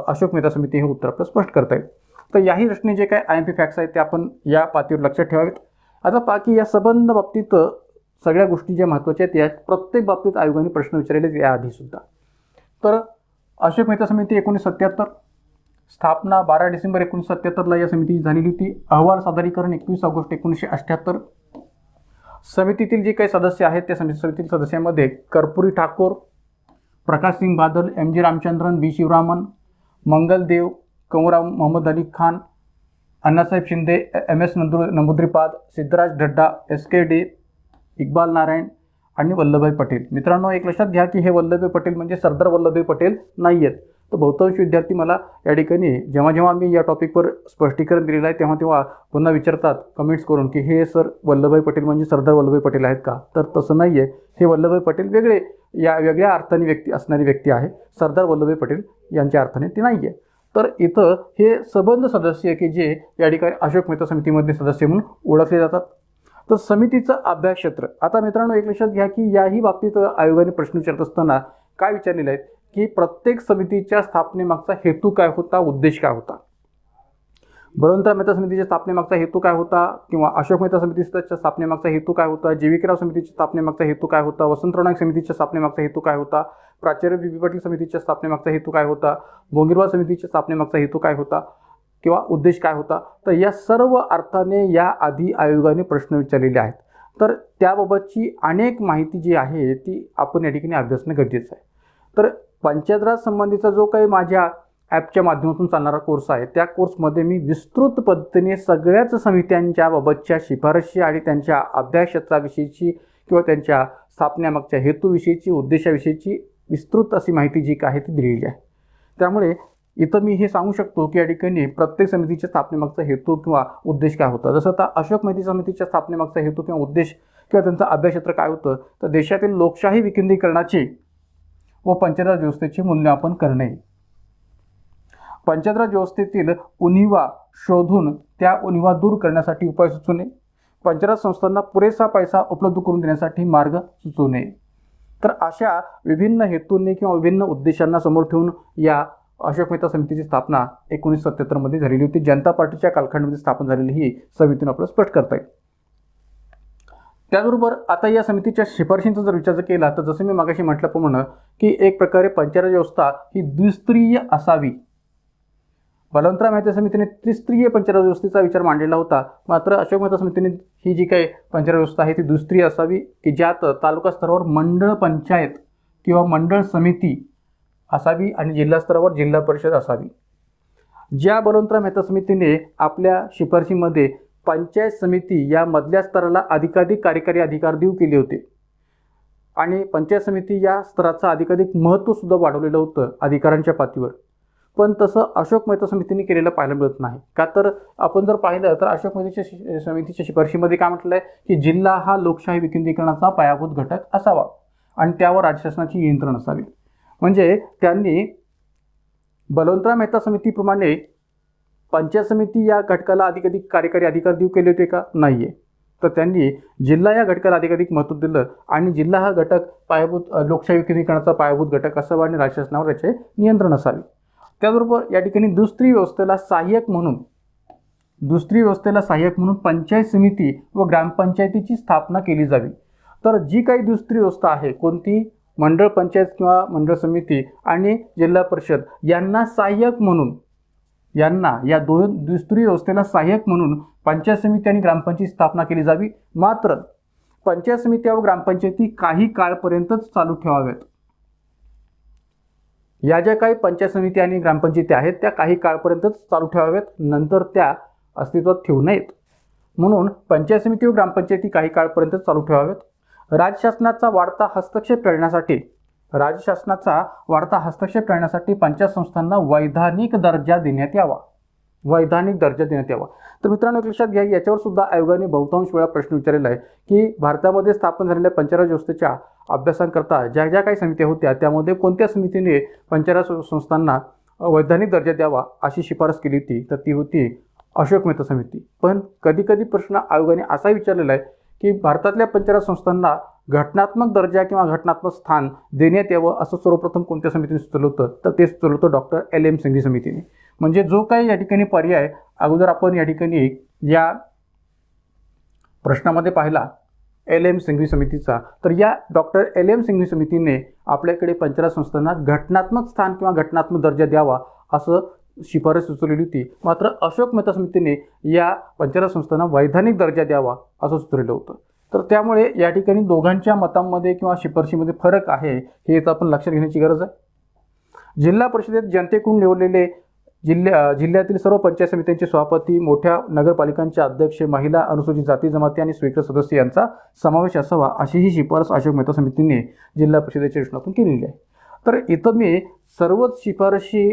अशोक मेहता समिती हे उत्तर आपलं स्पष्ट करता येईल. तर याही दृष्टीने जे काही IMP फॅक्ट्स आहेत ते आपण या पातळीवर लक्षात ठेवावेत. आता बाकी या संबंध बाबतीत सगळ्या गोष्टी ज्या महत्त्वाच्या आहेत या प्रत्येक बाबतीत आयोगाने प्रश्न विचारलेले याआधीसुद्धा. तर अशोक मेहता समिती 1977, स्थापना 12 डिसेंबर 1977ला या समितीची झालेली होती. अहवाल सादरीकरण 21 ऑगस्ट 1978. समितीतील जे काही सदस्य आहेत त्या समितीतील सदस्यांमध्ये कर्पुरी ठाकूर, प्रकाश सिंग बादल, M.G. रामचंद्रन, B. शिवरामन, मंगलदेव, कंवराव मोहम्मद अली खान, अण्णासाहेब शिंदे, M.S. नंबूद्रीपाद, सिद्धराज ढड्डा, S.K. डे, इक्बाल नारायण आणि वल्लभभाई पटेल. मित्रांनो एक लक्षात घ्या की हे वल्लभभाई पटेल म्हणजे सरदार वल्लभभाई पटेल नाही आहेत. तर बहुतांश विद्यार्थी मला या ठिकाणी जेव्हा मी या टॉपिकवर स्पष्टीकरण दिलेलं आहे तेव्हा पुन्हा विचारतात कमेंट्स करून की हे सर वल्लभभाई पटेल म्हणजे सरदार वल्लभभाई पटेल आहेत का. तर तसं नाही आहे. हे वल्लभभाई पटेल वेगळ्या अर्थाने असणारी व्यक्ती आहे. सरदार वल्लभभाई पटेल यांच्या अर्थाने ते नाही आहे. तर इथं हे संबंध सदस्य की जे या ठिकाणी अशोक मेहता समितीमधले सदस्य म्हणून ओळखले जातात. तर समितीचं अभ्यास क्षेत्र. आता मित्रांनो एक लक्षात घ्या की याही बाबतीत आयोगाने प्रश्न विचारत असताना काय विचारलेले आहेत की प्रत्येक समितीच्या स्थापनेमागचा हेतू काय होता, उद्देश काय होता. बलवंतराव मेहता समितीच्या स्थापनेमागचा हेतू काय होता किंवा अशोक मेहता समितीच्या स्थापनेमागचा हेतू काय होता, जी.व्ही.के. राव समितीच्या स्थापनेमागचा हेतू काय होता, वसंतराव नाईक समितीच्या स्थापनेमागचा हेतू काय होता, प्राचार्य पी.बी. पाटील समितीच्या स्थापनेमागचा हेतू काय होता, भोंगीरवार समितीच्या स्थापनेमागचा हेतू काय होता किंवा उद्देश काय होता. तर या सर्व अर्थाने या आधी आयोगाने प्रश्न विचारलेले आहेत. तर त्याबाबतची अनेक माहिती जी आहे ती आपण या ठिकाणी अभ्यासणं गरजेचं आहे. तर पंचायत राज संबंधीचा जो काही माझ्या ॲपच्या माध्यमातून चालणारा कोर्स आहे त्या कोर्समध्ये मी विस्तृत पद्धतीने सगळ्याच समित्यांच्या बाबतच्या शिफारशी आणि त्यांच्या अभ्यास क्षेत्राविषयीची किंवा त्यांच्या स्थापनेमागच्या हेतूविषयीची, उद्देशाविषयीची विस्तृत अशी माहिती जी काय आहे ती दिलेली आहे. त्यामुळे इथं मी हे सांगू शकतो की या ठिकाणी प्रत्येक समितीच्या स्थापनेमागचा हेतू किंवा उद्देश काय होता. जसं आता अशोक मेहता समितीच्या स्थापनेमागचा हेतू किंवा उद्देश किंवा त्यांचं अभ्यासक्षेत्र काय होतं तर देशातील लोकशाही विकेंद्रीकरणाची व पंचायत व्यवस्थेचे मूल्यमापन करणे, पंचायत राज व्यवस्थेतील उणिवा शोधून त्या उणिवा दूर करण्यासाठी उपाय सुचवणे, पंचायत संस्थांना पुरेसा पैसा उपलब्ध करून देण्यासाठी मार्ग सुचवणे. तर अशा विभिन्न हेतूंनी किंवा विभिन्न उद्देशांना समोर ठेवून या अशोक मेहता समितीची स्थापना 1977 मध्ये झालेली होती. जनता पार्टीच्या कालखंडामध्ये स्थापन झालेली ही समितीने आपल्याला स्पष्ट करता येईल. त्याचबरोबर आता या समितीच्या शिफारशींचा जर विचार केला तर जसं मी मागाशी म्हटल्याप्रमाणे की एक प्रकारे पंचायत व्यवस्था ही द्विस्तरीय असावी. बलवंतराव मेहता समितीने त्रिस्तरीय पंचायत व्यवस्थेचा विचार मांडलेला होता. मात्र अशोक मेहता समितीने ही जी काही पंचायत व्यवस्था आहे ती दुसरी असावी की ज्यात तालुका स्तरावर मंडळ पंचायत किंवा मंडळ समिती असावी आणि जिल्हा स्तरावर जिल्हा परिषद असावी. ज्या बलवंतराव मेहता समितीने आपल्या शिफारशीमध्ये पंचायत समिती या मधल्या स्तराला अधिकाधिक कार्यकारी अधिकार देऊ केले होते आणि पंचायत समिती या स्तराचं अधिकाधिक महत्त्वसुद्धा वाढवलेलं होतं अधिकारांच्या पातळीवर. पण तसं अशोक मेहता समितीने केलेलं पाहायला मिळत नाही. का तर आपण जर पाहिलं तर अशोक मेहता समितीच्या शिफारशीमध्ये काय म्हटलं आहे की जिल्हा हा लोकशाही विकेंद्रीकरणाचा पायाभूत घटक असावा आणि त्यावर राज्य शासनाची नियंत्रण असावे. म्हणजे त्यांनी बलवंतराव मेहता समितीप्रमाणे पंचायत समिती या घटकाला अधिकाधिक कार्यकारी अधिकार देऊ केले होते का? नाही आहे. तर त्यांनी जिल्हा या घटकाला अधिकाधिक महत्त्व दिलं आणि जिल्हा हा घटक पायाभूत लोकशाही विकेंद्रीकरणाचा पायाभूत घटक असावा आणि राज्य शासनावर त्याचे नियंत्रण असावे. त्याचबरोबर या ठिकाणी दुसरी व्यवस्थेला सहाय्यक म्हणून पंचायत समिती व ग्रामपंचायतीची स्थापना केली जावी. तर जी काही दुसरी व्यवस्था आहे कोणती, मंडळ पंचायत किंवा मंडळ समिती आणि जिल्हा परिषद यांना सहाय्यक म्हणून या दुसरी व्यवस्थेला सहाय्यक म्हणून पंचायत समिती आणि ग्रामपंचायती स्थापना केली जावी. मात्र पंचायत समित्या व ग्रामपंचायती काही काळपर्यंतच चालू ठेवाव्यात. या ज्या काही पंचायत समिती आणि ग्रामपंचायती आहेत त्या काही काळपर्यंतच चालू ठेवाव्यात, नंतर त्या अस्तित्वात ठेवू नयेत. म्हणून पंचायत समिती व ग्रामपंचायती काही काळपर्यंत चालू ठेवाव्यात. राज्य शासनाचा वाढता हस्तक्षेप टाळण्यासाठी पंचायत संस्थांना वैधानिक दर्जा देण्यात यावा. तर मित्रांनो लक्षात घ्या, याच्यावर सुद्धा आयोगाने बहुतांश वेळा प्रश्न विचारलेला आहे की भारतामध्ये स्थापन झालेल्या पंचायत व्यवस्थेच्या अभ्यासाकरता ज्या ज्या काही समित्या होत्या त्यामध्ये कोणत्या समितीने पंचायत संस्थांना वैधानिक दर्जा द्यावा अशी शिफारस केली होती, तर ती होती अशोक मेहता समिती. पण कधी प्रश्न आयोगाने असा विचारलेला आहे की भारतातल्या पंचायत संस्थांना घटनात्मक दर्जा किंवा घटनात्मक स्थान देण्यात यावं असं सर्वप्रथम कोणत्या समितीने सुचवलं होतं, तर ते सुचवलं होतं डॉक्टर LM सिंघवी समितीने. म्हणजे जो काही या ठिकाणी पर्याय अगोदर आपण या ठिकाणी या प्रश्नामध्ये पाहिला LM सिंघवी समितीचा, तर या डॉक्टर LM सिंघवी समितीने आपल्याकडे पंचायत संस्थांना घटनात्मक स्थान किंवा घटनात्मक दर्जा द्यावा असं शिफारस सुचवलेली होती. मात्र अशोक मेहता समितीने या पंचायत संस्थांना वैधानिक दर्जा द्यावा असं सुचवलेलं होतं. तर त्यामुळे या ठिकाणी दोघांच्या मतांमध्ये किंवा शिफारशीमध्ये फरक आहे हे तर आपण लक्षात घेण्याची गरज आहे. जिल्हा परिषदेत जनतेकडून निवडलेले जिल्ह्यातील सर्व पंचायत समित्यांचे सभापती, मोठ्या नगरपालिकांचे अध्यक्ष, महिला, अनुसूचित जाती जमाती आणि स्वीकृत सदस्य यांचा समावेश असावा अशी ही शिफारस अशोक मेहता समितीने जिल्हा परिषदेच्या रचनातून केलेली आहे. तर इथं मी सर्वच शिफारशी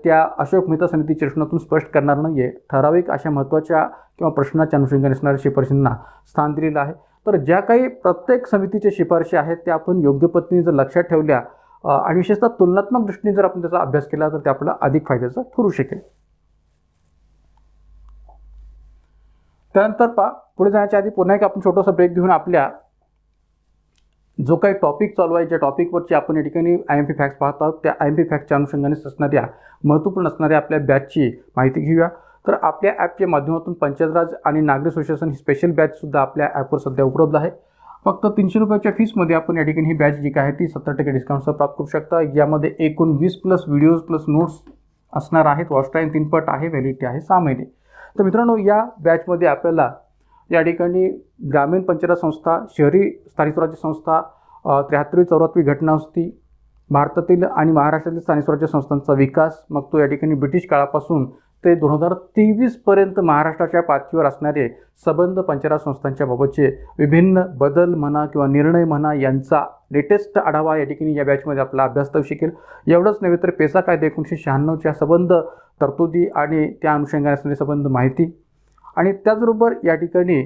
त्या अशोक मेहता समितीच्या रचनातून स्पष्ट करणार नाही आहे. ठराविक अशा महत्त्वाच्या किंवा प्रश्नाच्या अनुषंगाने असणाऱ्या शिफारशींना स्थान दिलेलं आहे. तर ज्या काही प्रत्येक समितीच्या शिफारशी आहेत त्या आपण योग्य पद्धतीने जर लक्षात ठेवल्या आणि विशेषतः तुलनात्मक दृष्टीने जर आपण त्याचा अभ्यास केला तर ते आपल्याला अधिक फायद्याचं ठरू शकेल. त्यानंतर पुढे जाण्याच्या आधी पुन्हा एक आपण छोटासा ब्रेक घेऊन आपल्या जो काही टॉपिक चालू आहे, ज्या टॉपिकवरची आपण या ठिकाणी IMP फॅक्ट्स पाहत आहोत, त्या IMP फॅक्टच्या अनुषंगाने असणाऱ्या महत्त्वपूर्ण असणाऱ्या आपल्या बॅचची माहिती घेऊया. तर आपल्या ॲपच्या माध्यमातून पंचायत राज आणि नागरी सुशासन ही स्पेशल बॅचसुद्धा आपल्या ॲपवर सध्या उपलब्ध आहे. फक्त 300 रुपयाच्या फीसमध्ये आपण या ठिकाणी ही बॅच जी काय आहे ती 70% डिस्काउंटसह प्राप्त करू शकता. यामध्ये एकूण 20+ व्हिडिओज प्लस नोट्स असणार आहेत. वॉच टाईम 3 पट आहे, व्हॅलिडिटी आहे 6 महिने. तर मित्रांनो या बॅचमध्ये आपल्याला या ठिकाणी ग्रामीण पंचायत संस्था, शहरी स्थानिक स्वराज्य संस्था, 73-84वी घटनावृत्ती, भारतातील आणि महाराष्ट्रातील स्थानिक स्वराज्य संस्थांचा विकास, मग तो या ठिकाणी ब्रिटिश काळापासून ते 2023 पर्यंत महाराष्ट्राच्या पातळीवर असणारे संबंध पंचायत संस्थांच्या बाबतचे विभिन्न बदल म्हणा किंवा निर्णय म्हणा यांचा लेटेस्ट आढावा या ठिकाणी या बॅचमध्ये आपला अभ्यास होऊ शकेल. एवढंच नव्हे तर पेसा कायदा 1996च्या संबंध तरतुदी आणि त्या अनुषंगाने असणारी संबंध माहिती आणि त्याचबरोबर या ठिकाणी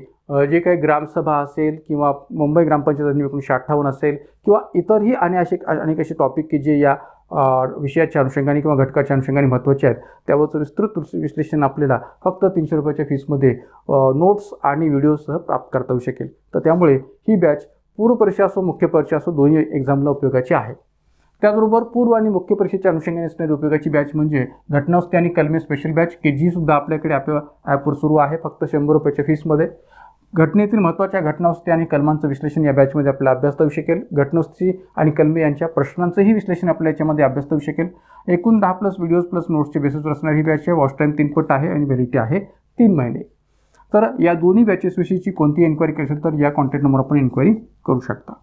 जे काही ग्रामसभा असेल किंवा मुंबई ग्रामपंचायत अधिनियम 1958 असेल किंवा इतरही अनेक असे टॉपिक की जे या विषयाच्या अनुषंगाने किंवा घटकाच्या अनुषंगाने महत्त्वाचे आहेत त्यावरचं विस्तृत विश्लेषण आपल्याला फक्त 300 रुपयाच्या फीसमध्ये नोट्स आणि व्हिडिओसह प्राप्त करता येऊ शकेल. तर त्यामुळे ही बॅच पूर्व परीक्षा असो मुख्य परीक्षा असो दोन्ही एक्झामला उपयोगाची आहे. त्याचबरोबर पूर्व आणि मुख्य परीक्षेच्या अनुषंगाने असणारी उपयोगाची बॅच म्हणजे घटनावृत्ती आणि कलमे स्पेशल बॅच की जी सुद्धा आपल्याकडे आपल्या ॲपवर सुरू आहे फक्त 100 रुपयाच्या फीसमध्ये. घटनेतील महत्त्वाच्या घटनावृत्ती आणि कलमांचं विश्लेषण या बॅचमध्ये आपल्याला अभ्यास होऊ शकेल. घटनावृत्ती आणि कलमे यांच्या प्रश्नांचंही विश्लेषण आपल्या याच्यामध्ये अभ्यास होऊ शकेल. एकूण 10+ व्हिडिओज प्लस नोट्सच्या बेसिसवर असणारी ही बॅच आहे. वॉच टाईम 3 पट आहे आणि व्हॅलिडिटी आहे 3 महिने. तर या दोन्ही बॅचेस विषयीची कोणती एन्क्वायरी केली असेल तर या कॉन्टॅक्ट नंबर आपण एन्क्वायरी करू शकता.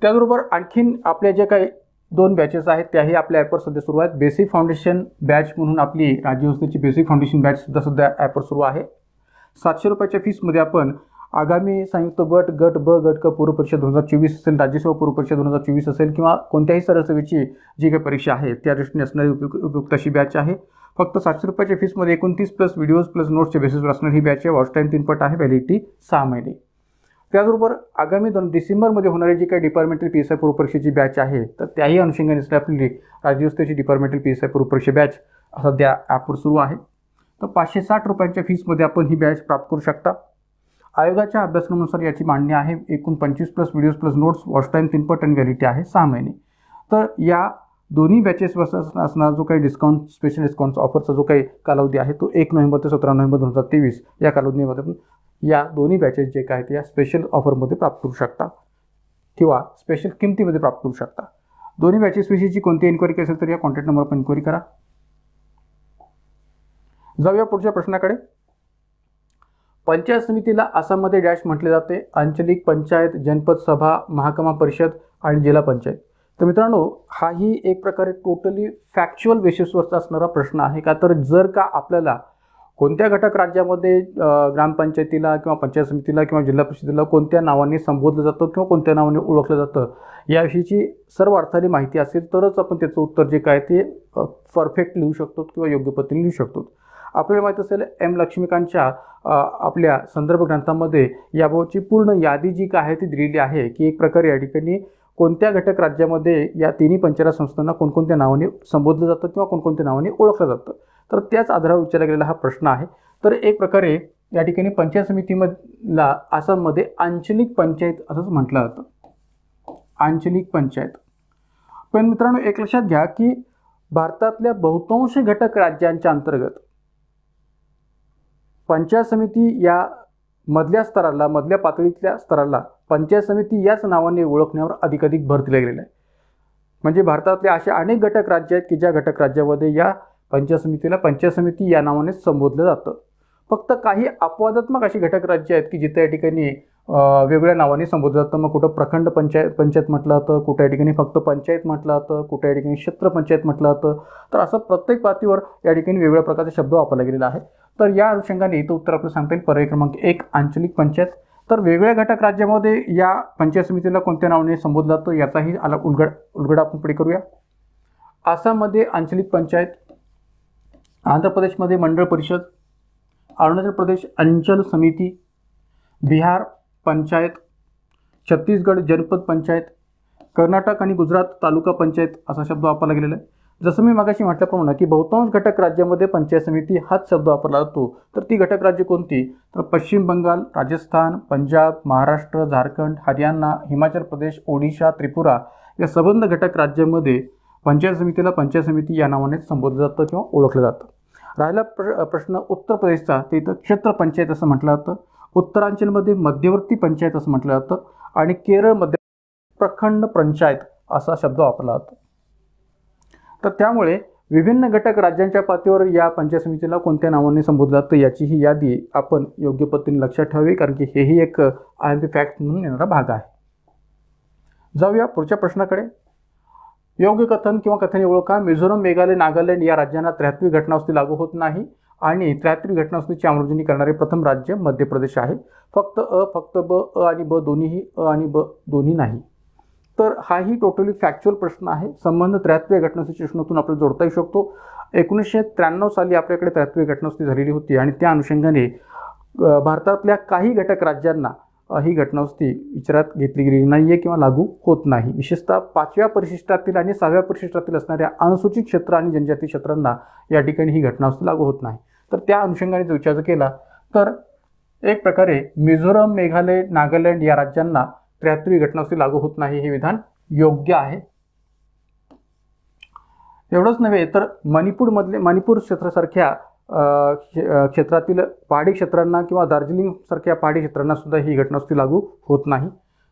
त्याचबरोबर आणखीन आपल्या जे काही 2 बॅचेस आहेत त्याही आपल्या ॲपवर सध्या सुरू आहेत. बेसिक फाउंडेशन बॅच म्हणून आपली राज्यव्यवस्थेची बेसिक फाउंडेशन बॅच सुद्धा सध्या ॲपवर सुरू आहे. 700 रुपयाच्या फीसमध्ये आपण आगामी संयुक्त गट ब गट क पूर्व परीक्षा 2024 असेल, राज्यसेवा पूर्व परीक्षा 2024 असेल किंवा कोणत्याही सरळ सेवेची जी काही परीक्षा आहे त्या दृष्टीने असणारी उपयुक्त अशी बॅच आहे. फक्त 700 रुपयाच्या फीसमध्ये 29 प्लस व्हिडिओज प्लस नोट्सच्या बेसिसवर असणारी ही बॅच आहे. वॉच टाईम 3 पट आहे, व्हॅलिडिटी 6 महिने. त्याचबरोबर आगामी डिसेंबरमध्ये होणारी जी काही डिपार्टमेंटल PSI पूर्व परीक्षेची बॅच आहे तर त्याही अनुषंगाने आपली राज्यव्यवस्थेची डिपार्टमेंटल PSI पूर्व परीक्षा बॅच सध्या ॲपवर सुरू आहे. तर 560 रुपयांच्या फीसमध्ये आपण ही बॅच प्राप्त करू शकता. आयोगाच्या अभ्यासक्रमानुसार याची मांडणी आहे. एकूण 25 plus videos plus notes, watch time 3 पट आणि व्हॅलिडिटी आहे 6 महिने. तर या दोन्ही बॅचेसवर असणारा जो काही डिस्काउंट, स्पेशल डिस्काउंट ऑफरचा जो काही कालावधी आहे तो 1 नोव्हेंबर ते 17 नोव्हेंबर 2023 या कालावधीमध्ये या दोन्ही बॅचेस जे काय ते या स्पेशल ऑफरमध्ये प्राप्त करू शकता किंवा स्पेशल किमतीमध्ये प्राप्त करू शकता. दोन्ही बॅचेसविषयीची कोणती इन्क्वायरी असेल तर या कॉन्टॅक्ट नंबरवर पण इन्क्वायरी करा. जाऊया पुढच्या प्रश्नाकडे. पंचायत समितीला आसाममध्ये डॅश म्हटले जाते. आंचलिक पंचायत, जनपद सभा, महाकमा परिषद आणि जिल्हा पंचायत. तर मित्रांनो, हाही एक प्रकारे टोटली फॅक्च्युअल बेसिसवरचा असणारा प्रश्न आहे. का तर जर का आपल्याला कोणत्या घटक राज्यामध्ये ग्रामपंचायतीला किंवा पंचायत समितीला किंवा जिल्हा परिषदेला कोणत्या नावाने संबोधलं जातं किंवा कोणत्या नावाने ओळखलं जातं याविषयीची सर्व अर्थाने माहिती असेल तरच आपण त्याचं उत्तर जे काय ते परफेक्ट लिहू शकतो किंवा योग्य पद्धतीने लिहू शकतो. आपल्याला माहीत असेल एम लक्ष्मीकांतच्या आपल्या संदर्भ ग्रंथामध्ये याबाबतची पूर्ण यादी जी काय आहे ती दिलेली आहे की एक प्रकारे या ठिकाणी कोणत्या घटक राज्यामध्ये या तिन्ही पंचायत संस्थांना कोणकोणत्या नावाने संबोधलं जातं किंवा कोणकोणत्या नावाने ओळखलं जातं. तर त्याच आधारावर विचारला गेलेला हा प्रश्न आहे. तर एक प्रकारे या ठिकाणी पंचायत समितीमधला आसाममध्ये आंचलिक पंचायत असंच म्हटलं जातं. आंचलिक पंचायत. पण मित्रांनो एक लक्षात घ्या की भारतातल्या बहुतांश घटक राज्यांच्या अंतर्गत पंचायत समिती या मधल्या स्तराला, मधल्या पातळीतल्या स्तराला पंचायत समिती याच नावाने ओळखण्यावर अधिकाधिक भर दिला गेलेला आहे. म्हणजे भारतातले असे अनेक घटक राज्य आहेत की ज्या घटक राज्यामध्ये या पंचायत समितीला पंचायत समिती या नावाने संबोधलं जातं. फक्त काही अपवादात्मक अशी घटक राज्य आहेत की जिथे या ठिकाणी वेगळ्या नावाने संबोधलं जातं. मग कुठं प्रखंड पंचायत म्हटलं जातं, कुठं या ठिकाणी फक्त पंचायत म्हटलं जातं, कुठं या ठिकाणी क्षेत्र पंचायत म्हटलं जातं. तर असं प्रत्येक पातळीवर या ठिकाणी वेगवेगळ्या प्रकारचे शब्द वापरला गेलेला आहे. तर या अनुषंगाने इथं उत्तर आपल्याला सांगता येईल पर्याय क्रमांक 1 आंचलिक पंचायत. तर वेगवेगळ्या घटक राज्यामध्ये या पंचायत समितीला कोणत्या नावाने संबोधलं जातं याचाही उलगडा आपण पुढे करूया. आसाममध्ये आंचलिक पंचायत, आंध्र प्रदेशमध्ये मंडळ परिषद, अरुणाचल प्रदेश अंचल समिती, बिहार पंचायत, छत्तीसगड जनपद पंचायत, कर्नाटक आणि गुजरात तालुका पंचायत असा शब्द वापरला गेलेला आहे. जसं मी मागाशी म्हटल्याप्रमाणे की बहुतांश घटक राज्यामध्ये पंचायत समिती हाच शब्द वापरला जातो. तर ती घटक राज्य कोणती? तर पश्चिम बंगाल, राजस्थान, पंजाब, महाराष्ट्र, झारखंड, हरियाणा, हिमाचल प्रदेश, ओडिशा, त्रिपुरा या संबंध घटक राज्यामध्ये पंचायत समितीला पंचायत समिती या नावाने संबोधलं जातं किंवा ओळखलं जातं. राहिला प्रश्न उत्तर प्रदेशचा, ते इथं क्षेत्र पंचायत असं म्हटलं जातं. उत्तरांचलमध्ये मध्यवर्ती पंचायत असं म्हटलं जातं आणि केरळमध्ये प्रखंड पंचायत असा शब्द वापरला जातो. तर त्यामुळे विभिन्न घटक राज्यांच्या पातळीवर या पंचायत समितीला कोणत्या नावाने संबोधलं जातं याची ही यादी आपण योग्य पद्धतीने लक्षात ठेवावी, कारण की हेही एक IMP फॅक्ट म्हणून येणारा भाग आहे. जाऊया पुढच्या प्रश्नाकडे. योग्य कथन किंवा कथने ओळखा. मिझोरम, मेघालय, नागालँड या राज्यांना 73वी घटनावस्ती लागू होत नाही आणि 73वी घटनावस्तीची अंमलबजावणी करणारे प्रथम राज्य मध्य प्रदेश आहे. फक्त फक्त ब, आणि ब दोन्हीही, आणि ब दोन्ही नाही. तर हाही टोटली फॅक्च्युअल प्रश्न आहे. संबंध 73व्या घटनावस्तीच्या प्रश्नातून आपल्याला जोडता येऊ शकतो. 1993 साली आपल्याकडे 73वी घटनावस्ती झालेली होती आणि त्या अनुषंगाने भारतातल्या काही घटक राज्यांना ही घटनावस्ती विचारात घेतली गेलेली नाही आहे किंवा लागू होत नाही. विशेषतः 5व्या परिशिष्टातील आणि 6व्या परिशिष्टातील असणाऱ्या अनुसूचित क्षेत्र आणि जनजाती क्षेत्रांना या ठिकाणी ही घटनावस्ती लागू होत नाही. तर त्या अनुषंगाने जर विचार केला तर एक प्रकारे मिझोरम, मेघालय, नागालँड या राज्यांना 73वी घटनावस्ती लागू होत नाही हे विधान योग्य आहे. एवढंच नव्हे तर मणिपूर क्षेत्रासारख्या क्षेत्रातील पहाडी क्षेत्रांना किंवा दार्जिलिंग सारख्या पहाडी क्षेत्रांना सुद्धा ही घटनावस्ती लागू होत नाही.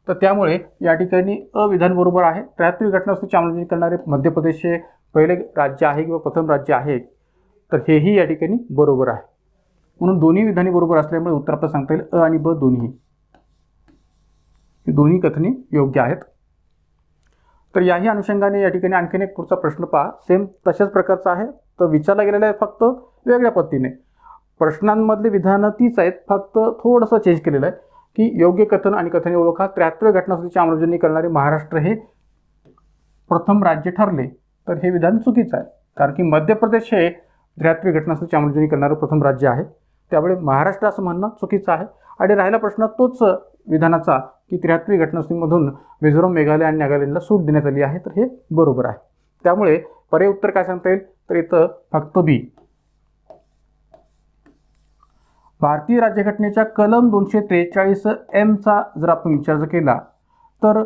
तर त्यामुळे या ठिकाणी विधान बरोबर आहे. 73वी घटनावस्तीची अंमलबजावणी करणारे मध्य प्रदेश हे पहिले राज्य आहे किंवा प्रथम राज्य आहे. तर हेही या ठिकाणी बरोबर आहे. म्हणून दोन्ही विधाने बरोबर असल्यामुळे उत्तर आपल्याला सांगता येईल आणि ब दोन्ही. ही दोन्ही कथने योग्य आहेत. तर याही अनुषंगाने या ठिकाणी आणखीन एक पुढचा प्रश्न पहा, सेम तशाच प्रकारचा आहे, तर विचारला गेलेला आहे फक्त वेगळ्या पद्धतीने. प्रश्नांमधली विधानं तीच आहेत, फक्त थोडंसं चेंज केलेलं आहे की योग्य कथन आणि कथने ओळखा. 73व्या घटनासमितीची अंमलबजावणी करणारे महाराष्ट्र हे प्रथम राज्य ठरले. तर हे विधान चुकीचं आहे, कारण की मध्य प्रदेश हे 73वी घटनासमितीची अंमलबजावणी करणारं प्रथम राज्य आहे. त्यामुळे महाराष्ट्र असं म्हणणं चुकीचं आहे. आणि राहिला प्रश्न तोच विधानाचा की 73वी घटनासमितीमधून मिझोरम, मेघालय आणि नागालँडला सूट देण्यात आली आहे. तर हे बरोबर आहे. त्यामुळे पर्याय उत्तर काय सांगता येईल, तर इथं फक्त बी. भारतीय राज्यघटनेच्या कलम 243 चा जर आपण विचार केला तर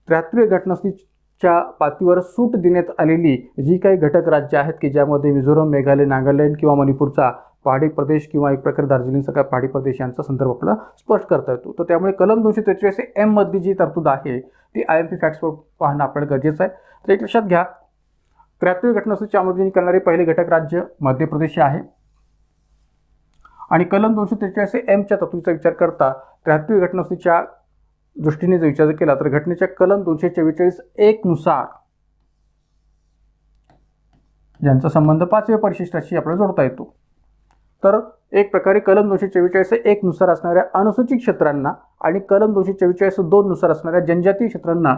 73वी घटनासमितीच्या पातळीवर सूट देण्यात आलेली जी काही घटक राज्य आहेत की ज्यामध्ये मिझोरम, मेघालय, नागालँड किंवा मणिपूरचा पहाडी प्रदेश किंवा एक प्रकारे दार्जिलिंगसारखा पहाडी प्रदेश यांचा संदर्भ आपल्याला स्पष्ट करता येतो. तर त्यामुळे कलम 243 मधली जी तरतूद आहे ती IMP फॅक्ट्सवर पाहणं आपल्याला गरजेचं आहे. तर एक लक्षात घ्या, 73वी घटनासमितीची अंमलबजावणी करणारे पहिले घटक राज्य मध्य प्रदेश आहे. आणि कलम 243 च्या तरतुदीचा विचार करता 73वी घटनासमितीच्या दृष्टीने जर विचार केला तर घटनेच्या कलम 244 नुसार ज्यांचा संबंध 5व्या परिशिष्टाशी आपल्याला जोडता येतो. तर एक प्रकारे कलम 244 नुसार असणाऱ्या अनुसूचित क्षेत्रांना आणि कलम 244 नुसार असणाऱ्या जनजातीय क्षेत्रांना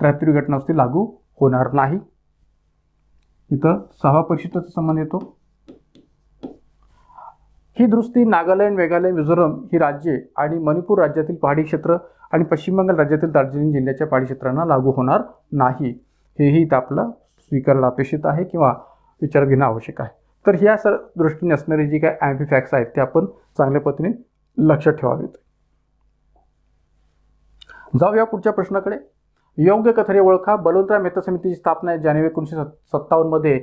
73वी घटनासमिती लागू होणार नाही. इथं 6व्या परिशिष्टाचा संबंध येतो. ही दुरुस्ती नागालँड, मेघालय, मिझोरम ही राज्ये आणि मणिपूर राज्यातील पहाडी क्षेत्र आणि पश्चिम बंगाल राज्यातील दार्जिलिंग जिल्ह्याच्या पहाडी क्षेत्रांना लागू होणार नाही. हेही इथं आपलं स्वीकारणं अपेक्षित आहे किंवा विचारात घेणं आवश्यक आहे. तर ह्या दृष्टीने असणारी जी काही IMP फॅक्ट्स आहेत ते आपण चांगल्या पद्धतीने लक्षात ठेवावेत. जाऊया पुढच्या प्रश्नाकडे. योग्य कथने ओळखा. बलवंतराव मेहता समितीची स्थापना जानेवारी 1957 मध्ये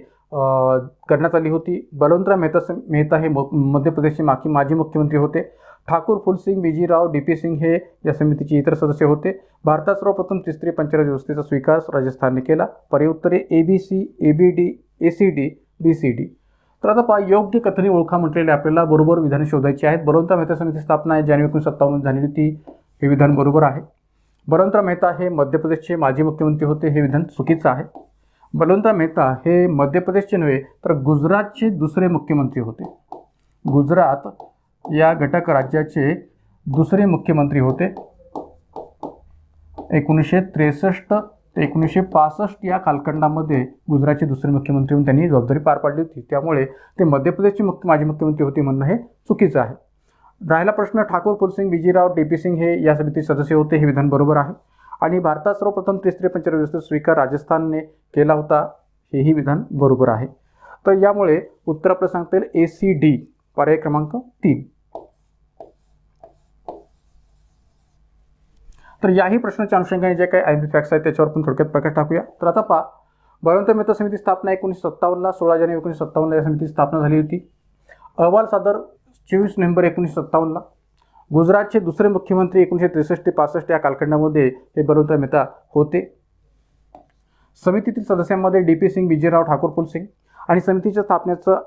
करण्यात आली होती. बलवंतराव मेहता हे मध्य प्रदेशचे माजी मुख्यमंत्री होते. ठाकूर फुलसिंग, BG राव, DP सिंग हे या समितीचे इतर सदस्य होते. भारतात सर्वप्रथम त्रिस्तरीय पंचराज व्यवस्थेचा स्वीकार राजस्थानने केला. पर्याय उत्तरे ABC, ABD, ACD, BCD. तर आता पहा, योग्य कथने ओळखा म्हटलेले आपल्याला बरोबर विधाने शोधायची आहेत. बलवंतराव मेहता समितीची स्थापना जानेवारी 1957 झालेली होती, हे विधान बरोबर आहे. बलवंतराव मेहता हे मध्य प्रदेशचे माजी मुख्यमंत्री होते, हे विधान चुकीचं आहे. बलवंतराव मेहता हे मध्य प्रदेशचे नव्हे तर गुजरातचे दुसरे मुख्यमंत्री होते. गुजरात या घटक राज्याचे दुसरे मुख्यमंत्री होते. 1963 ते 1965 या कालखंडामध्ये गुजरातचे दुसरे मुख्यमंत्री म्हणून त्यांनी जबाबदारी पार पाडली होती. त्यामुळे ते मध्य प्रदेशचे माजी मुख्यमंत्री होते म्हणणं हे चुकीचं आहे. राहिला प्रश्न, ठाकूर फुलसिंग, BG राव, DP सिंग हे या समितीचे सदस्य होते, हे विधान बरोबर आहे. आणि भारतात सर्वप्रथम त्रिस्तरीय पंचराज व्यवस्थेचा स्वीकार राजस्थानने केला होता, हेही विधान बरोबर आहे. तर यामुळे उत्तर आपलं सांगता येईल ACD, पर्याय क्रमांक 3. तर याही प्रश्नाच्या अनुषंगाने जे काही IMP फॅक्ट्स आहेत त्याच्यावर आपण थोडक्यात प्रकाश टाकूया. तर आता पहा, बलवंतराव मेहता समिती स्थापना 1957 16 जानेवारी 1957 या समितीची स्थापना झाली होती. अहवाल सादर 24 नोव्हेंबर 1957. गुजरातचे दुसरे मुख्यमंत्री 1963 ते 65 या कालखंडामध्ये हे बलवंतराव मेहता होते. समितीतील सदस्यांमध्ये DP सिंग, BG राव, ठाकूर फुलसिंग. आणि समितीच्या स्थापनेचा